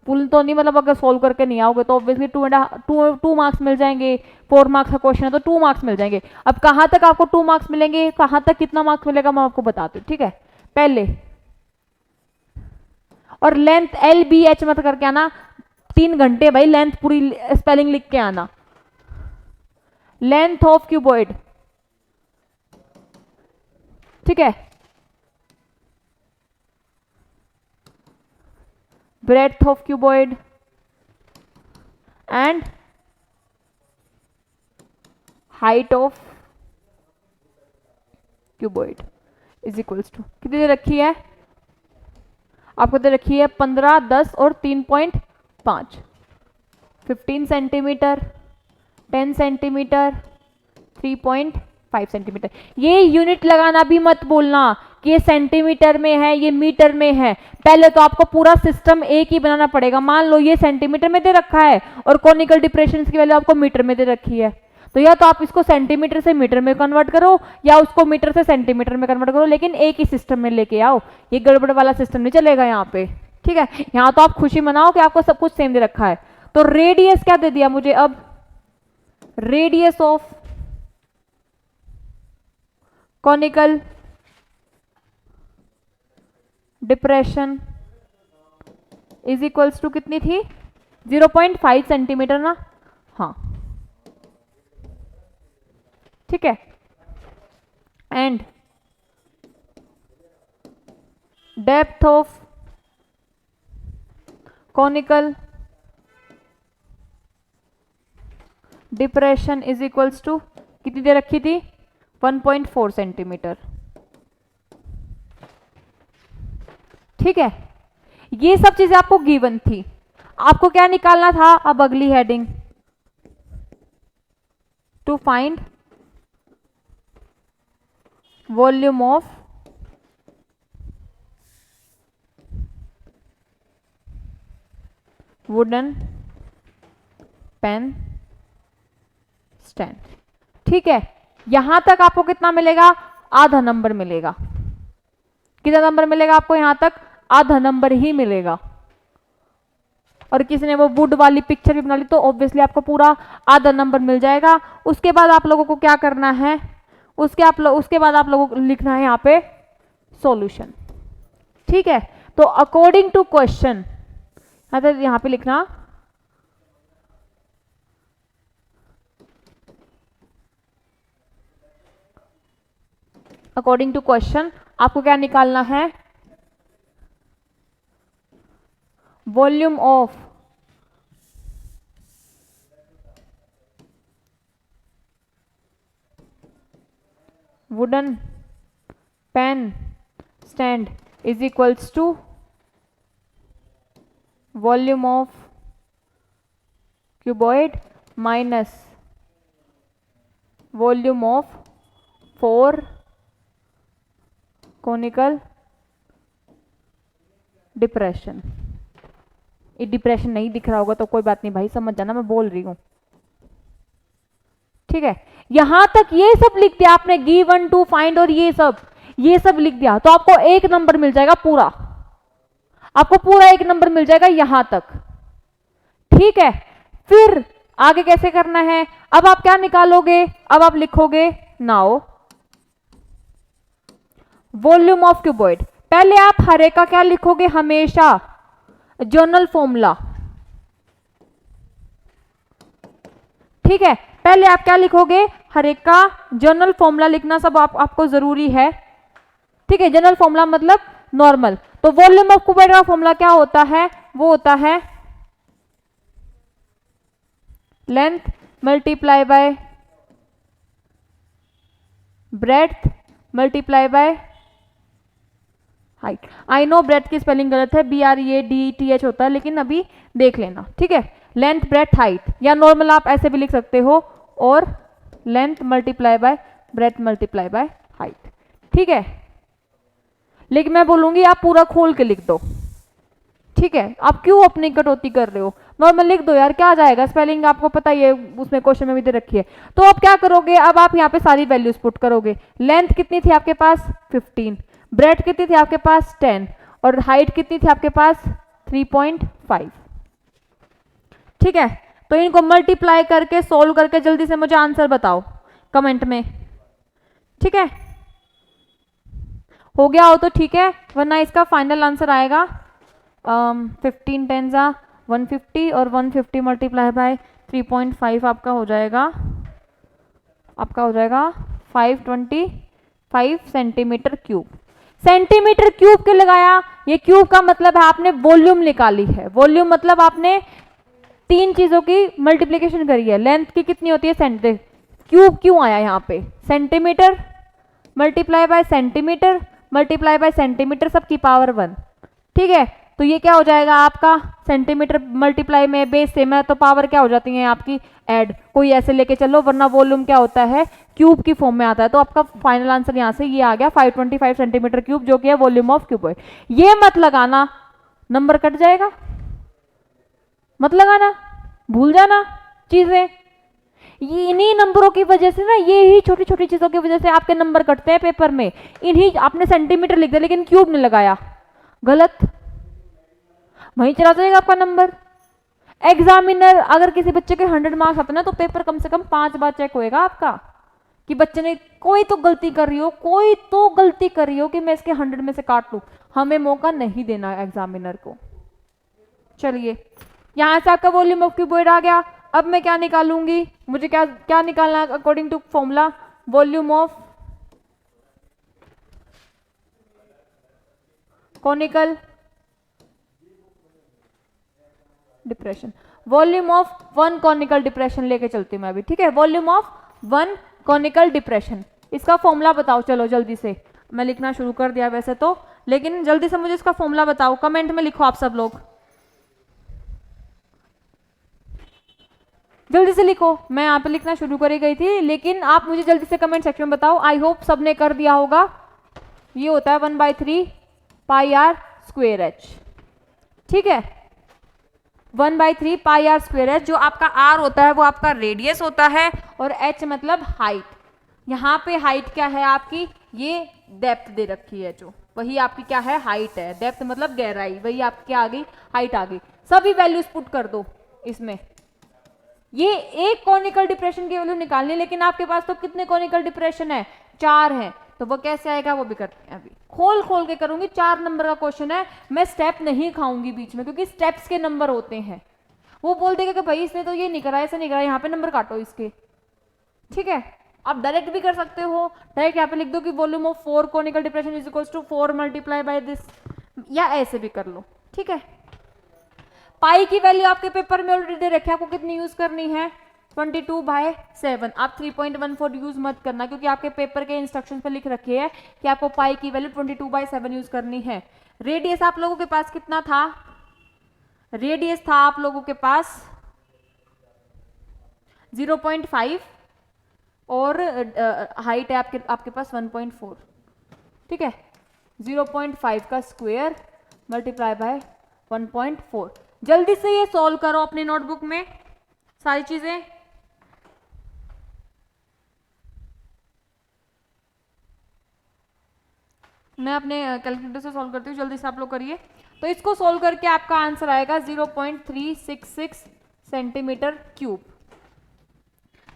फुल तो नहीं, मतलब अगर सोल्व करके नहीं आओगे तो ऑब्वियसली 2 मार्क्स मिल जाएंगे। 4 मार्क्स का क्वेश्चन है तो 2 मार्क्स मिल जाएंगे। अब कहां तक आपको 2 मार्क्स मिलेंगे, कहां तक कितना मार्क्स मिलेगा, मैं आपको बताती हूँ। ठीक है, पहले और लेंथ LBH मत करके आना, 3 घंटे भाई लेंथ पूरी स्पेलिंग लिख के आना। लेंथ ऑफ क्यूबॉइड, ठीक है, breadth of cuboid and height of cuboid is equals to, कितनी दे रखी है आपको, दे रखी है 15, 10 और 3.5, 15 सेंटीमीटर, 10 सेंटीमीटर, 3.5 सेंटीमीटर। ये यूनिट लगाना भी मत बोलना कि ये सेंटीमीटर में है, ये मीटर में है। पहले तो आपको पूरा सिस्टम एक ही बनाना पड़ेगा। मान लो ये सेंटीमीटर में दे रखा है और कॉनिकल डिप्रेशन की वैल्यू आपको मीटर में दे रखी है, तो या तो आप इसको सेंटीमीटर से मीटर में कन्वर्ट करो या उसको मीटर से सेंटीमीटर में कन्वर्ट करो, लेकिन एक ही सिस्टम में लेके आओ। ये गड़बड़ वाला सिस्टम नहीं चलेगा यहाँ पे। ठीक है, यहाँ तो आप खुशी मनाओ कि आपको सब कुछ सेम दे रखा है। तो रेडियस क्या दे दिया मुझे, अब radius of conical depression is equals to कितनी थी, 0.5 सेंटीमीटर ना, हाँ ठीक है। And depth of conical depression is equals to कितनी दे रखी थी, 1.4 सेंटीमीटर। ठीक है, ये सब चीजें आपको गिवन थी, आपको क्या निकालना था। अब अगली heading, to find volume of wooden pen stand. ठीक है, यहां तक आपको कितना मिलेगा, आधा नंबर मिलेगा। कितना नंबर मिलेगा आपको यहां तक, आधा नंबर ही मिलेगा। और किसी ने वो वुड वाली पिक्चर भी बना ली तो ऑब्वियसली आपको पूरा आधा नंबर मिल जाएगा। उसके बाद आप लोगों को क्या करना है, उसके बाद आप लोगों को लिखना है यहाँ पे सॉल्यूशन। ठीक है, तो अकॉर्डिंग टू क्वेश्चन, यहाँ पे लिखना अकॉर्डिंग टू क्वेश्चन आपको क्या निकालना है, volume of wooden pen stand is equals to volume of cuboid minus volume of 4 conical depression. ये डिप्रेशन नहीं दिख रहा होगा तो कोई बात नहीं भाई, समझ जाना मैं बोल रही हूं। ठीक है, यहां तक ये सब लिख दिया आपने, गिवन, टू, फाइंड और ये सब लिख दिया, तो आपको 1 नंबर मिल जाएगा पूरा, आपको पूरा 1 नंबर मिल जाएगा यहां तक। ठीक है, फिर आगे कैसे करना है, अब आप क्या निकालोगे, अब आप लिखोगे नाउ वॉल्यूम ऑफ क्यूबॉइड। पहले आप हर एक का क्या लिखोगे, हमेशा जर्नल फॉर्मूला। ठीक है, पहले आप क्या लिखोगे, हर एक का जर्नल फॉर्मूला लिखना सब आपको जरूरी है। ठीक है, जनरल फॉर्मूला मतलब नॉर्मल। तो वॉल्यूम ऑफ क्यूबॉइड का फॉर्मूला क्या होता है, वो होता है length multiply by breadth multiply by height. I know breadth की स्पेलिंग गलत है, BREADTH होता है, लेकिन अभी देख लेना। ठीक है, लेंथ ब्रेड्थ हाइट, या नॉर्मल आप ऐसे भी लिख सकते हो, और length multiply by breadth multiply by height. ठीक है, लेकिन मैं बोलूंगी आप पूरा खोल के लिख दो। ठीक है, आप क्यों अपनी कटौती कर रहे हो, नॉर्मल लिख दो यार, क्या जाएगा, स्पेलिंग आपको पता ही है, उसमें क्वेश्चन में भी दे रखी है। तो अब क्या करोगे, अब आप यहाँ पे सारी वैल्यूज पुट करोगे। लेंथ कितनी थी आपके पास 15, ब्रेड्थ कितनी थी आपके पास 10, और हाइट कितनी थी आपके पास 3.5। ठीक है, तो इनको मल्टीप्लाई करके सोल्व करके जल्दी से मुझे आंसर बताओ कमेंट में। ठीक है, हो गया हो तो ठीक है, वरना इसका फाइनल आंसर आएगा 15 10 150, और 150 मल्टीप्लाई बाय 3.5 आपका हो जाएगा 525 सेंटीमीटर क्यूब। सेंटीमीटर क्यूब के लगाया, ये क्यूब का मतलब है आपने वॉल्यूम निकाली है। वॉल्यूम मतलब आपने 3 चीजों की मल्टीप्लीकेशन करी है। लेंथ की कितनी होती है, सेंटीमीटर, क्यूब क्यों आया यहाँ पे, centimetre multiply by centimetre multiply by centimetre सब की पावर 1। ठीक है, तो ये क्या हो जाएगा आपका, सेंटीमीटर मल्टीप्लाई में बेस सेम है तो पावर क्या हो जाती है आपकी ऐड, कोई ऐसे लेके चलो, वरना वॉल्यूम क्या होता है क्यूब की फॉर्म में आता है। तो आपका फाइनल आंसर यहाँ से ये आ गया 525 सेंटीमीटर क्यूब, जो कि है वॉल्यूम ऑफ क्यूबॉइड। ये मत लगाना, नंबर कट जाएगा, मत लगाना, भूल जाना चीजें। ये इन्हीं नंबरों की वजह से ना, ये ही छोटी छोटी चीजों की वजह से आपके नंबर कटते हैं पेपर में। इन्हीं आपने सेंटीमीटर लिख दिया लेकिन क्यूब नहीं लगाया, गलत, वहीं चला जाएगा आपका नंबर। एग्जामिनर अगर किसी बच्चे के 100 मार्क्स आते ना, तो पेपर कम से कम 5 बार चेक होएगा आपका, कि बच्चे ने कोई तो गलती कर रही हो, कि मैं इसके 100 में से काट लूं। हमें मौका नहीं देना एग्जामिनर को। चलिए, यहां से आपका वॉल्यूम ऑफ क्यूबॉइड आ गया। अब मैं क्या निकालूंगी, मुझे क्या निकालना है according to formula, volume of conical depression, volume of 1 conical depression लेके चलती हूं मैं अभी। ठीक है, वॉल्यूम ऑफ 1 कॉनिकल डिप्रेशन, इसका फॉर्मूला बताओ। चलो जल्दी से, मैं लिखना शुरू कर दिया वैसे तो, लेकिन जल्दी से मुझे इसका फॉर्मूला बताओ, कमेंट में लिखो आप सब लोग, जल्दी से लिखो। मैं यहाँ पे लिखना शुरू कर गई थी, लेकिन आप मुझे जल्दी से कमेंट सेक्शन में बताओ। आई होप सबने कर दिया होगा। ये होता है 1/3 पाई आर स्क्वेयर एच। ठीक है, 1/3 पाई आर स्क्वेयर एच। जो आपका आर होता है वो आपका रेडियस होता है, और एच मतलब हाइट। यहाँ पे हाइट क्या है आपकी, ये डेप्थ दे रखी है, जो वही आपकी क्या है, हाइट है। डेप्थ मतलब गहराई, वही आपकी आ गई, हाइट आ गई। सभी वैल्यूज पुट कर दो इसमें। ये एक कॉनिकल डिप्रेशन की वैल्यू निकालनी है, लेकिन आपके पास तो कितने कॉनिकल डिप्रेशन है, 4 हैं। तो वो कैसे आएगा वो भी करते हैं अभी, खोल के करूंगी। 4 नंबर का क्वेश्चन है, मैं स्टेप नहीं खाऊंगी बीच में, क्योंकि स्टेप्स के नंबर होते हैं। वो बोल देगा कि भाई इसने तो ये नहीं करा, ऐसा नहीं करा, यहाँ पे नंबर काटो इसके। ठीक है, आप डायरेक्ट भी कर सकते हो, डायरेक्ट यहाँ पे लिख दो कि volume of 4 conical depression is equals to 4 multiply by this, या ऐसे भी कर लो। ठीक है, पाई की वैल्यू आपके पेपर में ऑलरेडी दे रखी है, आपको कितनी यूज करनी है, 22/7। आप 3.14 यूज मत करना, क्योंकि आपके पेपर के इंस्ट्रक्शन पे लिख रखे हैं कि आपको पाई की वैल्यू 22/7 यूज करनी है। रेडियस आप लोगों के पास कितना था, रेडियस था आप लोगों के पास 0.5, और हाइट है आपके पास 1.4। ठीक है, 0.5 का स्क्वायर मल्टीप्लाई बाय 1.4। जल्दी से ये सॉल्व करो अपने नोटबुक में सारी चीजें। मैं अपने कैलकुलेटर से सॉल्व करती हूँ, जल्दी से आप लोग करिए। तो इसको सॉल्व करके आपका आंसर आएगा 0.366 सेंटीमीटर क्यूब।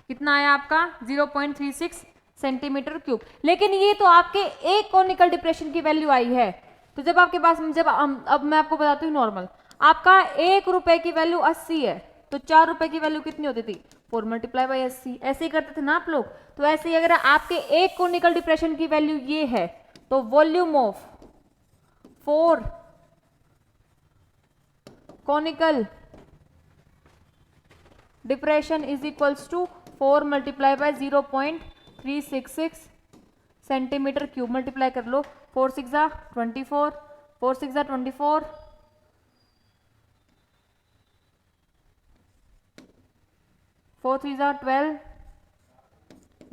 कितना आया आपका? 0.36 सेंटीमीटर क्यूब। लेकिन ये तो आपके एक कोनिकल डिप्रेशन की वैल्यू आई है। तो जब आपके पास, जब अब मैं आपको बताती हूँ नॉर्मल, आपका 1 रुपए की वैल्यू 80 है, तो 4 रुपए की वैल्यू कितनी होती थी? 4 मल्टीप्लाई बाई 80। ऐसे ही करते थे ना आप लोग। तो ऐसे ही अगर आपके एक कोनिकल डिप्रेशन की वैल्यू ये है, तो volume of 4 conical depression is equals to 4 multiply by 0.366 centimetre cube. Multiply कर लो, 4 6 24, 4 6 24, 4 3 12,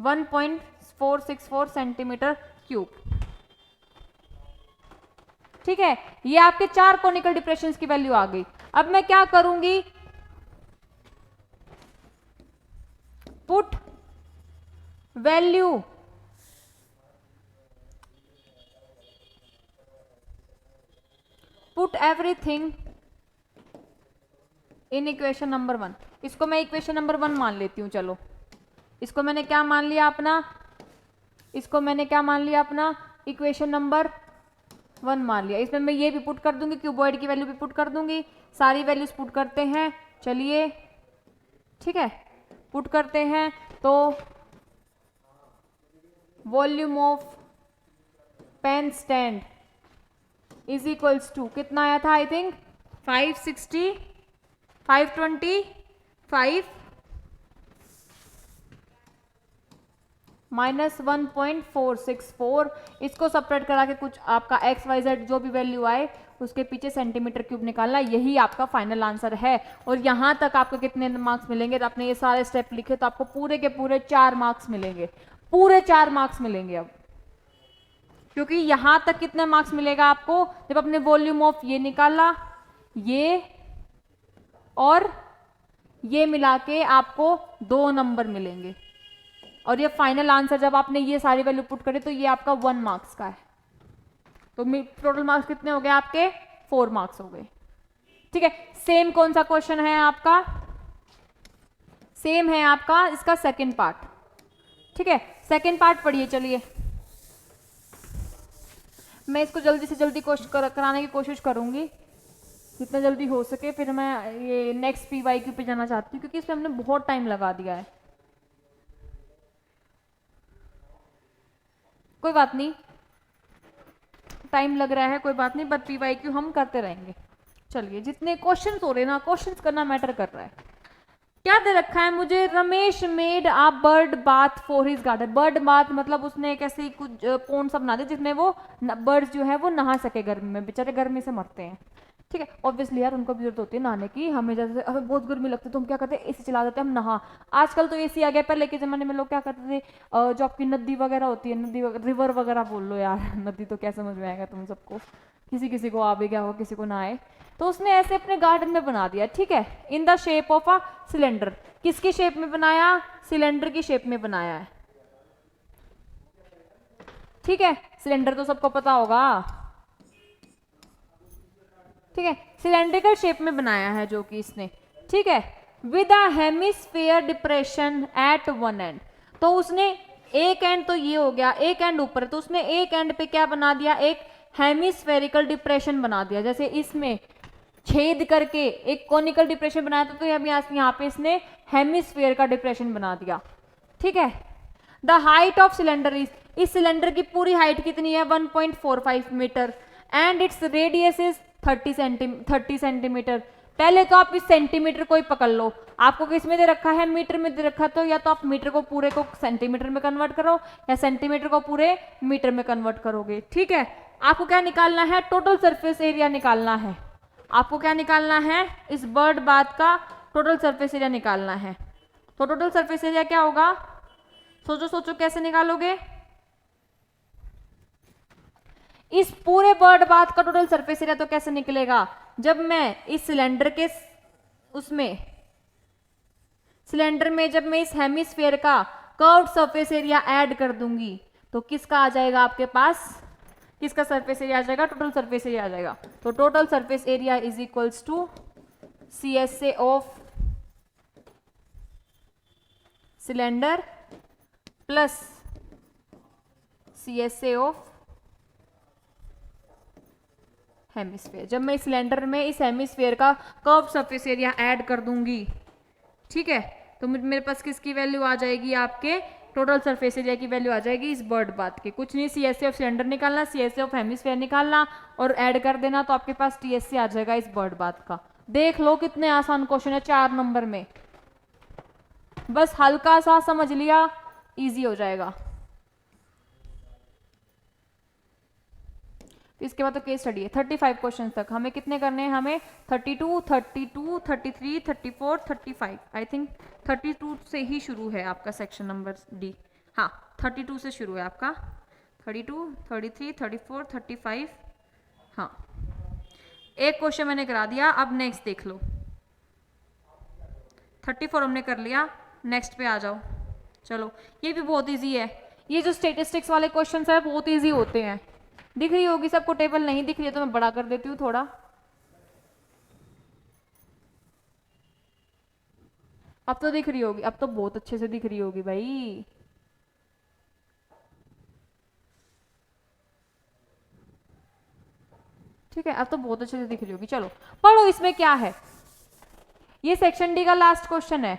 1.464 सेंटीमीटर क्यूब। ठीक है, ये आपके 4 कोनिकल डिप्रेशंस की वैल्यू आ गई। अब मैं क्या करूंगी? Put value put everything in equation number 1। इसको मैं इक्वेशन नंबर 1 मान लेती हूं। चलो, इसको मैंने क्या मान लिया अपना? इसको मैंने क्या मान लिया अपना? इक्वेशन नंबर 1 मान लिया। इसमें मैं ये भी पुट कर दूंगी, क्यूबॉइड की वैल्यू भी पुट कर दूंगी। सारी वैल्यूज पुट करते हैं, चलिए। ठीक है, पुट करते हैं। तो volume of pen stand is equals to कितना आया था? I think 560, 525 minus 1.464। इसको सेपरेट करा के कुछ आपका XYZ जो भी वैल्यू आए उसके पीछे सेंटीमीटर क्यूब निकालना, यही आपका फाइनल आंसर है। और यहां तक आपको कितने मार्क्स मिलेंगे? तो आपने ये सारे स्टेप लिखे तो आपको पूरे के पूरे 4 मार्क्स मिलेंगे। पूरे 4 मार्क्स मिलेंगे। अब क्योंकि यहां तक कितने मार्क्स मिलेगा आपको? जब अपने वॉल्यूम ऑफ ये निकाला, ये और ये मिला के आपको 2 नंबर मिलेंगे। और ये फाइनल आंसर जब आपने ये सारी वैल्यू पुट करे तो ये आपका 1 मार्क्स का है। तो टोटल मार्क्स कितने हो गए आपके? 4 मार्क्स हो गए। ठीक है, सेम कौन सा क्वेश्चन है आपका? सेम है आपका इसका सेकंड पार्ट। ठीक है, सेकंड पार्ट पढ़िए। चलिए, मैं इसको जल्दी से जल्दी कराने की कोशिश करूंगी जितना जल्दी हो सके। फिर मैं ये नेक्स्ट PYQ पे जाना चाहती हूँ क्योंकि इसमें हमने बहुत टाइम लगा दिया है। कोई बात नहीं, टाइम लग रहा है, कोई बात नहीं, बट PYQ हम करते रहेंगे। चलिए, जितने क्वेश्चंस हो रहे हैं ना, क्वेश्चंस करना मैटर कर रहा है। क्या दे रखा है मुझे? Ramesh made a bird bath for his garden. Bird bath मतलब उसने एक ऐसे कुछ पॉन्ड सा बना दिया जिसमें वो बर्ड्स जो है वो नहा सके गर्मी में। बेचारे गर्मी से मरते हैं। ठीक है, ऑब्वियसली यार उनको भी जरूरत होती है नहाने की। हमें जैसे हमें बहुत गर्मी लगती है तो हम क्या करते हैं? एसी चला देते हैं, हम नहा। आजकल तो एसी आ गया, पहले के जमाने में लोग क्या करते थे? जो आपकी नदी वगैरह होती है, नदी रिवर वगैरह बोल लो यार, नदी तो क्या समझ में आएगा तुम सबको, किसी किसी को आ भी गया हो, किसी को ना आए। तो उसने ऐसे अपने गार्डन में बना दिया। ठीक है, in the shape of a cylinder. किसकी शेप में बनाया? सिलेंडर की शेप में बनाया है। ठीक है, सिलेंडर तो सबको पता होगा। ठीक है, सिलेंड्रिकल शेप में बनाया है जो कि इसने। ठीक है, with a hemisphere depression at one end. तो उसने एक एंड तो ये हो गया, एक एंड ऊपर, तो उसने एक एंड पे क्या बना दिया? एक हेमिस्फेरिकल डिप्रेशन बना दिया। जैसे इसमें छेद करके एक कोनिकल डिप्रेशन बनाया था, तो यहाँ पे इसने हेमिस्फीयर का डिप्रेशन बना दिया। ठीक है, द हाइट ऑफ सिलेंडर इस सिलेंडर की पूरी हाइट कितनी है? 1.45 metre and its radius is 30 centimetre. पहले तो आप इस सेंटीमीटर को ही पकड़ लो। आपको किस में दे रखा है? मीटर में दे रखा। तो या तो आप मीटर को पूरे को सेंटीमीटर में कन्वर्ट करो या सेंटीमीटर को पूरे मीटर में कन्वर्ट करोगे। ठीक है, आपको क्या निकालना है? टोटल सरफेस एरिया निकालना है। आपको क्या निकालना है? इस बर्ड बाथ का टोटल सरफेस एरिया निकालना है। तो टोटल सरफेस एरिया क्या होगा? सोचो सोचो, कैसे निकालोगे? इस पूरे बर्ड बाथ का टोटल सरफेस एरिया तो कैसे निकलेगा? जब मैं इस सिलेंडर के उसमें सिलेंडर में जब मैं इस हेमिस्फीयर का कर्व्ड सरफेस एरिया ऐड कर दूंगी तो किसका आ जाएगा आपके पास? किसका सरफेस एरिया आ जाएगा, टोटल सरफेस एरिया आ जाएगा। तो total surface area is equals to CSA of cylinder plus CSA of hemisphere. जब मैं इस सिलेंडर में इस हेमिस्फेयर का कर्व सरफेस एरिया ऐड कर दूंगी, ठीक है, तो मेरे पास किसकी वैल्यू आ जाएगी, आपके टोटल सरफेस एरिया की वैल्यू आ जाएगी इस बर्ड बात की। कुछ नहीं, CSA ऑफ सिलेंडर निकालना, CSA ऑफ हेमिस्फेयर निकालना और ऐड कर देना, तो आपके पास TSA आ जाएगा इस बर्ड बात का। देख लो कितने आसान क्वेश्चन है 4 नंबर में, बस हल्का सा समझ लिया इजी हो जाएगा। इसके बाद तो केस स्टडी है 35 क्वेश्चन तक। हमें कितने करने हैं, हमें 32, 32, 33, 34, 35, आई थिंक 32 से ही शुरू है आपका सेक्शन नंबर डी। हाँ 32 से शुरू है आपका, 32, 33, 34, 35। हाँ एक क्वेश्चन मैंने करा दिया, अब नेक्स्ट देख लो। 34 हमने कर लिया, नेक्स्ट पे आ जाओ। चलो ये भी बहुत इजी है, ये जो स्टेटिस्टिक्स वाले क्वेश्चन है बहुत इजी होते हैं। दिख रही होगी सबको टेबल, नहीं दिख रही है तो मैं बड़ा कर देती हूँ थोड़ा। अब तो दिख रही होगी, अब तो बहुत अच्छे से दिख रही होगी भाई। ठीक है, अब तो बहुत अच्छे से दिख रही होगी। चलो पढ़ो इसमें क्या है। ये सेक्शन डी का लास्ट क्वेश्चन है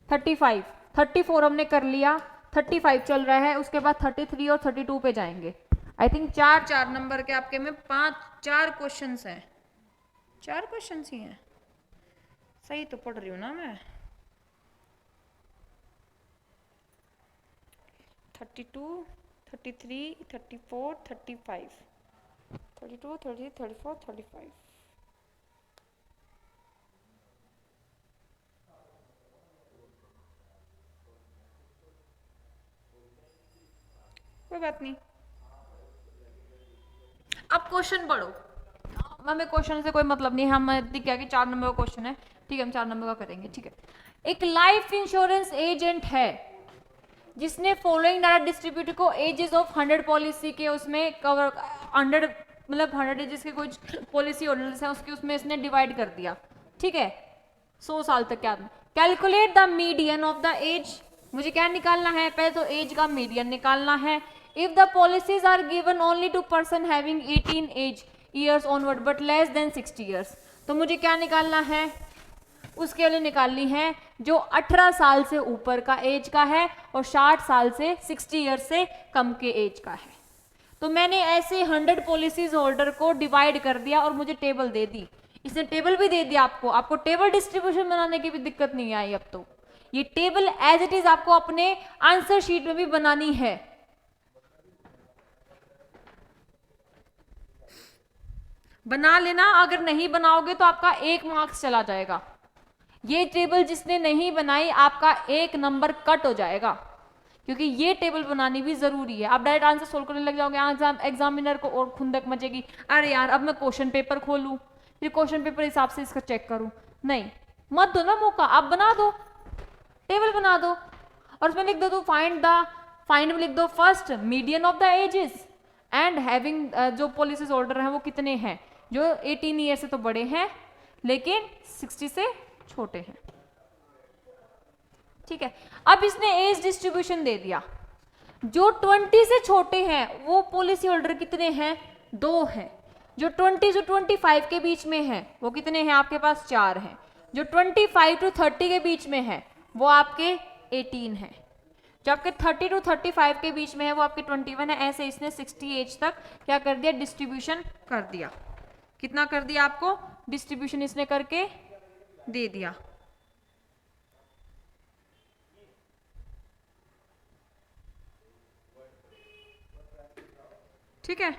35। 34 हमने कर लिया, 35 चल रहा है, उसके बाद 33 और 32 पे जाएंगे। आई थिंक 4 नंबर के आपके में 4 क्वेश्चन हैं, 4 क्वेश्चन ही हैं। सही तो पढ़ रही हूँ ना मैं। 32, 33, 34, 35, 32, 33, 34, 35। कोई बात नहीं, अब क्वेश्चन पढ़ो। हमें क्वेश्चन से कोई मतलब नहीं, हम क्या कि 4 नंबर का क्वेश्चन है, ठीक है, हम 4 नंबर का करेंगे। ठीक है, एक लाइफ इंश्योरेंस एजेंट है जिसने फॉलोइंग डाटा डिस्ट्रीब्यूटर को एजेस ऑफ 100 पॉलिसी के उसमें कवर 100 मतलब 100 एजेस के कुछ पॉलिसी होल्डर्स हैं उसके उसमें इसने डिवाइड कर दिया। ठीक है, 100 साल तक क्या। Calculate the median of the age, मुझे क्या निकालना है, पहले तो एज का मीडियन निकालना है। If the policies are given only to person having 18 age years onward but less than 60 years, तो मुझे क्या निकालना है, उसके लिए निकालनी है जो 18 साल से ऊपर का एज का है और 60 साल से 60 ईयर्स से कम के एज का है। तो मैंने ऐसे 100 पॉलिसीज होल्डर को डिवाइड कर दिया और मुझे टेबल दे दी। इसने टेबल भी दे दिया आपको, आपको टेबल डिस्ट्रीब्यूशन बनाने की भी दिक्कत नहीं आई। अब तो ये टेबल एज इट इज आपको अपने आंसर शीट में भी बनानी है। बना लेना, अगर नहीं बनाओगे तो आपका 1 मार्क्स चला जाएगा। ये टेबल जिसने नहीं बनाई आपका 1 नंबर कट हो जाएगा, क्योंकि ये टेबल बनानी भी जरूरी है। आप डायरेक्ट आंसर सोल्व करने लग जाओगे, एग्जामिनर को और खुंदक मचेगी, अरे यार अब मैं क्वेश्चन पेपर खोलूं फिर क्वेश्चन पेपर हिसाब से इसका चेक करूं। नहीं, मत दो ना मौका, आप बना दो, टेबल बना दो और उसमें लिख दो तो फाइंड में लिख दो first median of the ages and having जो पॉलिसीज होल्डर हैं वो कितने हैं, जो 18 ईयर से तो बड़े हैं लेकिन 60 से छोटे हैं। ठीक है, अब इसने एज डिस्ट्रीब्यूशन दे दिया, जो 20 से छोटे हैं वो पॉलिसी होल्डर कितने हैं, 2 हैं। जो 20 से 25 के बीच में है वो कितने हैं, आपके पास 4 हैं। जो 25 टू 30 के बीच में है वो आपके 18 हैं। जो आपके 30 टू 35 के बीच में है वो आपके 21 है। ऐसे इसने 60 एज तक क्या कर दिया, डिस्ट्रीब्यूशन कर दिया। कितना कर दिया आपको डिस्ट्रीब्यूशन इसने करके दे दिया। ठीक है,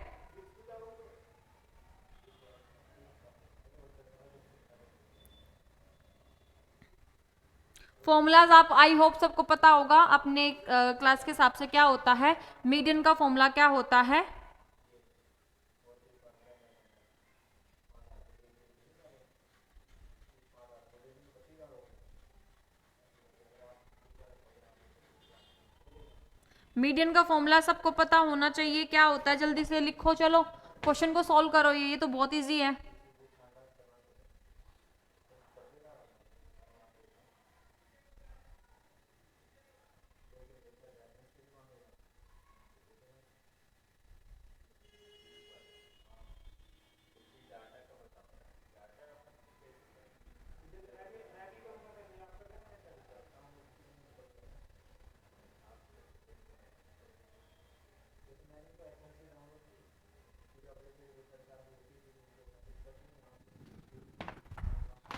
फॉर्मूलाज आप आई होप सबको पता होगा अपने क्लास के हिसाब से क्या होता है, मीडियन का फॉर्मूला क्या होता है, मीडियन का फॉर्मूला सबको पता होना चाहिए, क्या होता है, जल्दी से लिखो, चलो क्वेश्चन को सॉल्व करो, ये तो बहुत इजी है।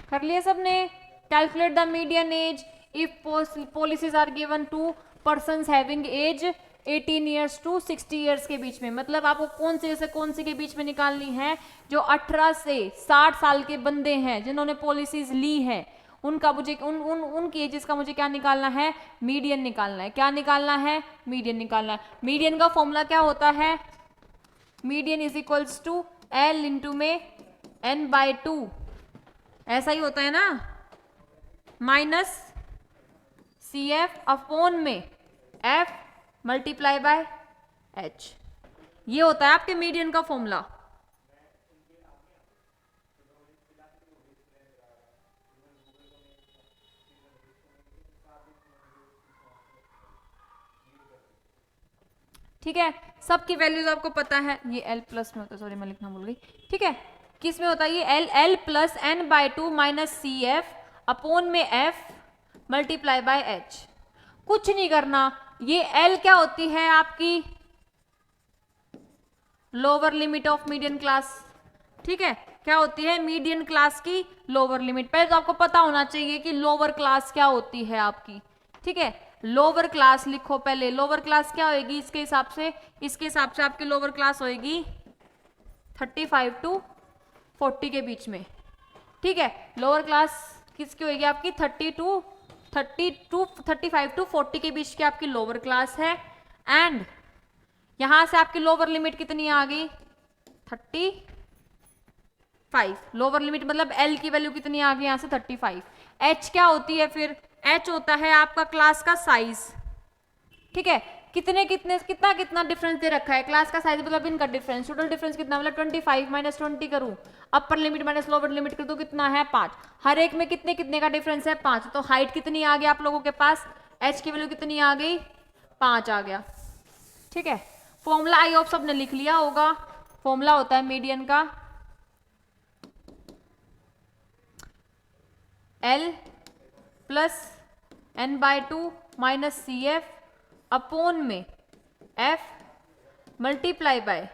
कर लिया सबने? Calculate the median age if policies are given to persons having age 18 years to 60 years के बीच में, मतलब आपको कौन से कौन से के बीच में निकालनी है? जो 18 से 60 साल के बंदे हैं जिन्होंने पॉलिसीज ली हैं, उनका मुझे उनकी एजेस का मुझे क्या निकालना है? मीडियन निकालना है। क्या निकालना है? मीडियन निकालना है। मीडियन का फॉर्मूला क्या होता है? Median is equals to L into में n/2, ऐसा ही होता है ना, माइनस सी एफ अपॉन में एफ मल्टीप्लाई बाय एच, ये होता है आपके मीडियन का फॉर्मूला। ठीक है, सबकी वैल्यूज आपको पता है। ये एल प्लस में होता है, सॉरी मैं लिखना भूल गई। ठीक है, किस में होता है ये? L plus n/2 minus C F upon में एफ मल्टीप्लाई बाय एच। कुछ नहीं करना, ये एल क्या होती है आपकी? Lower limit of median class. ठीक है, क्या होती है? मीडियन क्लास की लोअर लिमिट। पहले तो आपको पता होना चाहिए कि लोअर क्लास क्या होती है आपकी। ठीक है, लोअर क्लास लिखो पहले। लोअर क्लास क्या होगी इसके हिसाब से? इसके हिसाब से आपकी लोअर क्लास होगी 35 टू 40 के बीच में। ठीक है, लोअर क्लास किसकी होगी आपकी? 35 टू 40 के बीच की आपकी लोअर क्लास है। एंड यहां से आपकी लोअर लिमिट कितनी आ गई? 35। लोअर लिमिट मतलब एल की वैल्यू कितनी आ गई? यहां से 35। एच क्या होती है फिर? एच होता है आपका क्लास का साइज। ठीक है, कितना डिफरेंस दे रखा है? क्लास का साइज मतलब इनका डिफरेंस, टोटल डिफरेंस कितना? मतलब 25 माइनस 20 करूं, upper limit minus lower limit कर दो, कितना है? 5। हर एक में कितने का डिफरेंस है? 5। तो हाइट कितनी आ गई आप लोगों के पास? एच की वैल्यू कितनी आ गई? 5 आ गया। ठीक है, फॉर्मूला आई होप सबने लिख लिया होगा। फॉर्मूला होता है मीडियन का L plus n/2 minus C F upon में F मल्टीप्लाई बाय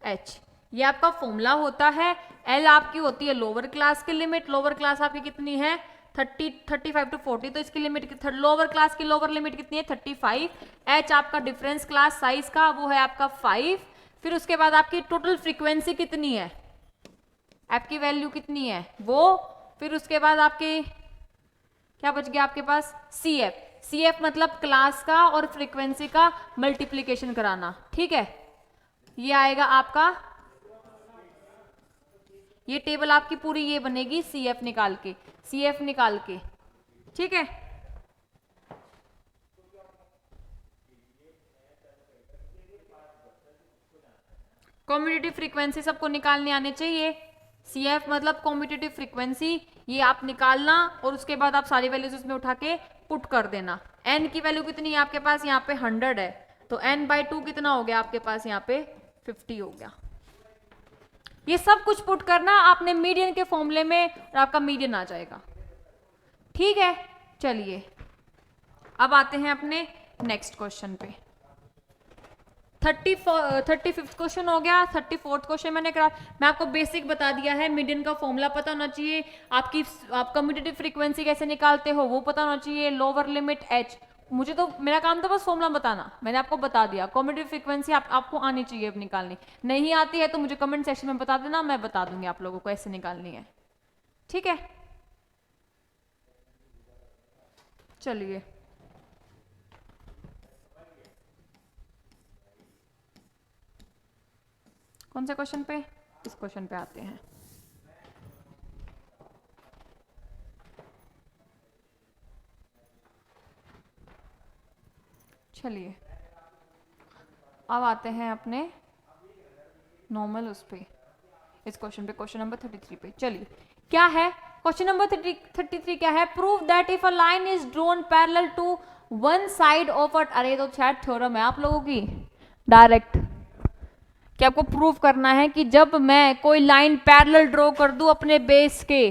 H, ये आपका फॉर्मूला होता है। L आपकी होती है लोअर क्लास की लिमिट। लोअर क्लास आपकी कितनी है? 35 टू 40, तो इसकी लिमिट लोअर क्लास की लोअर लिमिट कितनी है? 35। H आपका डिफरेंस क्लास साइज का, वो है आपका 5। फिर उसके बाद आपकी टोटल फ्रीक्वेंसी कितनी है? आपकी वैल्यू कितनी है वो? फिर उसके बाद आपके क्या बच गया आपके पास? C F. सी एफ मतलब क्लास का और फ्रीक्वेंसी का मल्टीप्लीकेशन कराना। ठीक है, ये आएगा आपका, ये टेबल आपकी पूरी ये बनेगी सी एफ निकाल के, सी एफ निकाल के। ठीक है, कॉम्यूटेटिव फ्रीक्वेंसी सबको निकालने आने चाहिए। सी एफ मतलब कॉम्यूटेटिव फ्रीक्वेंसी, ये आप निकालना और उसके बाद आप सारी वैल्यूज उसमें उठा के पुट कर देना। एन की वैल्यू कितनी है आपके पास? यहाँ पे 100 है, तो n/2 कितना हो गया आपके पास? यहाँ पे 50 हो गया। ये सब कुछ पुट करना आपने मीडियन के फॉर्मूले में और आपका मीडियन आ जाएगा। ठीक है, चलिए अब आते हैं अपने नेक्स्ट क्वेश्चन पे। 35th क्वेश्चन हो गया। 34th क्वेश्चन मैंने करा, मैं आपको बेसिक बता दिया है। मीडियन का फॉर्मूला पता होना चाहिए, आप कम्यूटेटिव फ्रीक्वेंसी कैसे निकालते हो वो पता होना चाहिए, लोअर लिमिट एच। मुझे तो मेरा काम था बस फॉर्मूला बताना, मैंने आपको बता दिया। कम्यूटेटिव फ्रीक्वेंसी आपको आनी चाहिए अब निकालनी। नहीं आती है तो मुझे कमेंट सेक्शन में बता देना, मैं बता दूंगी आप लोगों को ऐसे निकालनी है। ठीक है, चलिए कौन से क्वेश्चन पे? इस क्वेश्चन पे आते हैं। चलिए अब आते हैं अपने नॉर्मल उस पे, इस क्वेश्चन पे, क्वेश्चन नंबर 33 पे। चलिए क्या है क्वेश्चन नंबर 33 क्या है? Prove that if a line is drawn parallel to one side of a, अरे तो शायद थ्योरम है आप लोगों की डायरेक्ट, कि आपको प्रूव करना है कि जब मैं कोई लाइन पैरेलल ड्रॉ कर दूं अपने बेस के,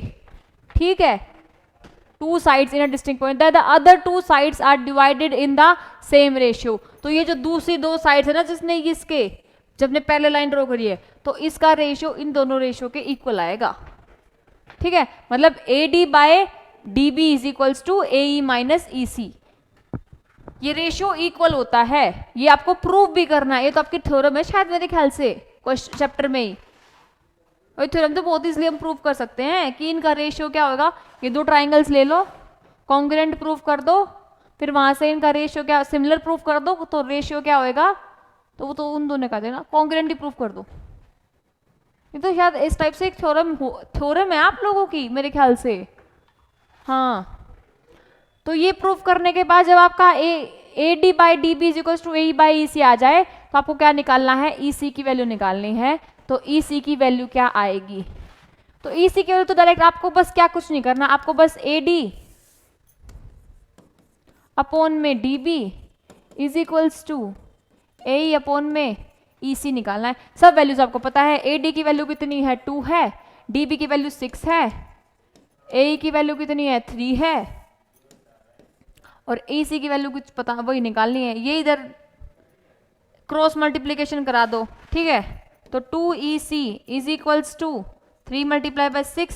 ठीक है, two sides in a distinct point that the other two sides are divided in the same ratio. तो ये जो दूसरी दो साइड्स है ना, जिसने इसके जब ने पैरेलल लाइन ड्रॉ करी है, तो इसका रेशियो इन दोनों रेशियो के इक्वल आएगा, ठीक है। मतलब A D by D B is equals to A E minus E C, ये रेशियो इक्वल होता है। ये आपको प्रूव भी करना है, ये तो आपकी थ्योरम है शायद मेरे ख्याल से क्वेश्चन चैप्टर में ही। और थ्योरम तो बहुत इसलिए हम प्रूव कर सकते हैं कि इनका रेशियो क्या होगा, ये दो ट्राइंगल्स ले लो, कॉन्ग्रुएंट प्रूव कर दो, फिर वहां से इनका रेशियो क्या सिमिलर प्रूव कर दो, तो रेशियो क्या होएगा, तो वो तो उन दोनों का देना, कॉन्ग्रुएंट ही प्रूव कर दो। ये तो शायद इस टाइप से एक थ्योरम है आप लोगों की मेरे ख्याल से। हाँ, तो ये प्रूफ करने के बाद जब आपका A D by D B is equal to A by E C आ जाए, तो आपको क्या निकालना है, ई सी की वैल्यू निकालनी है। तो ई सी की वैल्यू क्या आएगी, तो ई सी की वैल्यू तो डायरेक्ट आपको बस क्या कुछ नहीं करना, आपको बस ए डी अपॉन में D B is equals to A upon में ई सी निकालना है। सब वैल्यूज आपको पता है, ए डी की वैल्यू कितनी है 2 है, डी बी की वैल्यू 6 है, ए की वैल्यू कितनी है 3 है, और ए सी की वैल्यू कुछ पता वही निकालनी है। ये इधर क्रॉस मल्टीप्लीकेशन करा दो, ठीक है। तो 2 E C is equals to 3 multiply by 6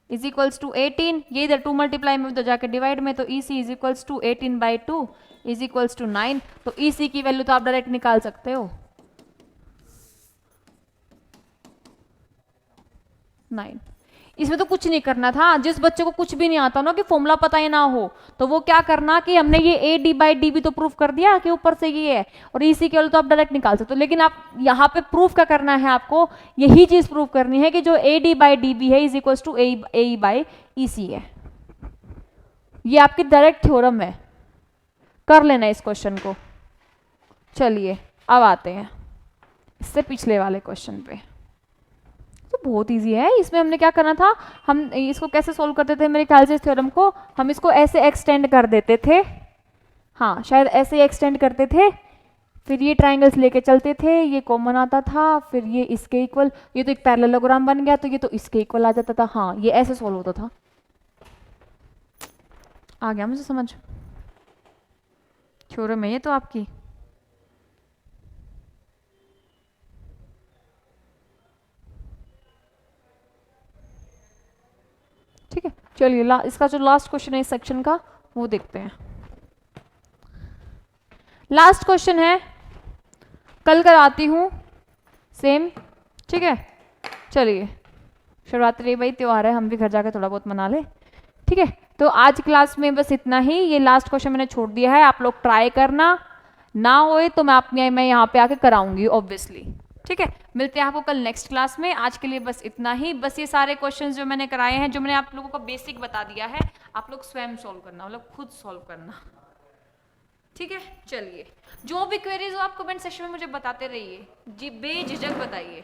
is equals to 18, ये इधर 2 मल्टीप्लाई में तो जाके डिवाइड में, तो E C is equals to 18 by 2 is equals to 9। तो ई सी की वैल्यू तो आप डायरेक्ट निकाल सकते हो 9। इसमें तो कुछ नहीं करना था, जिस बच्चे को कुछ भी नहीं आता ना, कि फॉर्मूला पता ही ना हो, तो वो क्या करना कि हमने ये A D by D B तो प्रूफ कर दिया कि ऊपर से ये है, और इसी के तो आप डायरेक्ट निकाल सकते हो। लेकिन आप यहाँ पे प्रूफ क्या करना है, आपको यही चीज प्रूफ करनी है कि जो A D by D B है is equal to A by E C है। ये आपकी डायरेक्ट थ्योरम है, कर लेना इस क्वेश्चन को। चलिए अब आते हैं इससे पिछले वाले क्वेश्चन पे, तो बहुत इजी है। इसमें हमने क्या करना था, हम इसको कैसे सोल्व करते थे, मेरे ख्याल से इस थ्योरम को हम इसको ऐसे एक्सटेंड कर देते थे, हाँ शायद ऐसे एक्सटेंड करते थे, फिर ये ट्राइंगल्स लेके चलते थे, ये कॉमन आता था, फिर ये इसके इक्वल, ये तो एक पैरेललोग्राम बन गया, तो ये तो इसके इक्वल आ जाता था। हाँ, ये ऐसे सोल्व होता था। आ गया मुझे समझ, थ्योरम है ये तो आपकी। ठीक है, चलिए इसका जो लास्ट क्वेश्चन है इस सेक्शन का वो देखते हैं। लास्ट क्वेश्चन है, कल कराती हूँ सेम, ठीक है। चलिए, शिवरात्रि भाई त्योहार है, हम भी घर जाकर थोड़ा बहुत मना ले, ठीक है। तो आज क्लास में बस इतना ही, ये लास्ट क्वेश्चन मैंने छोड़ दिया है, आप लोग ट्राई करना, ना होए तो मैं यहाँ पे आके कराऊंगी ऑब्वियसली, ठीक है। मिलते हैं आपको कल नेक्स्ट क्लास में, आज के लिए बस इतना ही। बस ये सारे क्वेश्चंस जो मैंने कराए हैं, जो मैंने आप लोगों को बेसिक बता दिया है, आप लोग स्वयं सॉल्व करना, मतलब खुद सॉल्व करना, ठीक है। चलिए, जो भी क्वेरीज हो आप कमेंट सेक्शन में मुझे बताते रहिए जी, बेझिझक बताइए।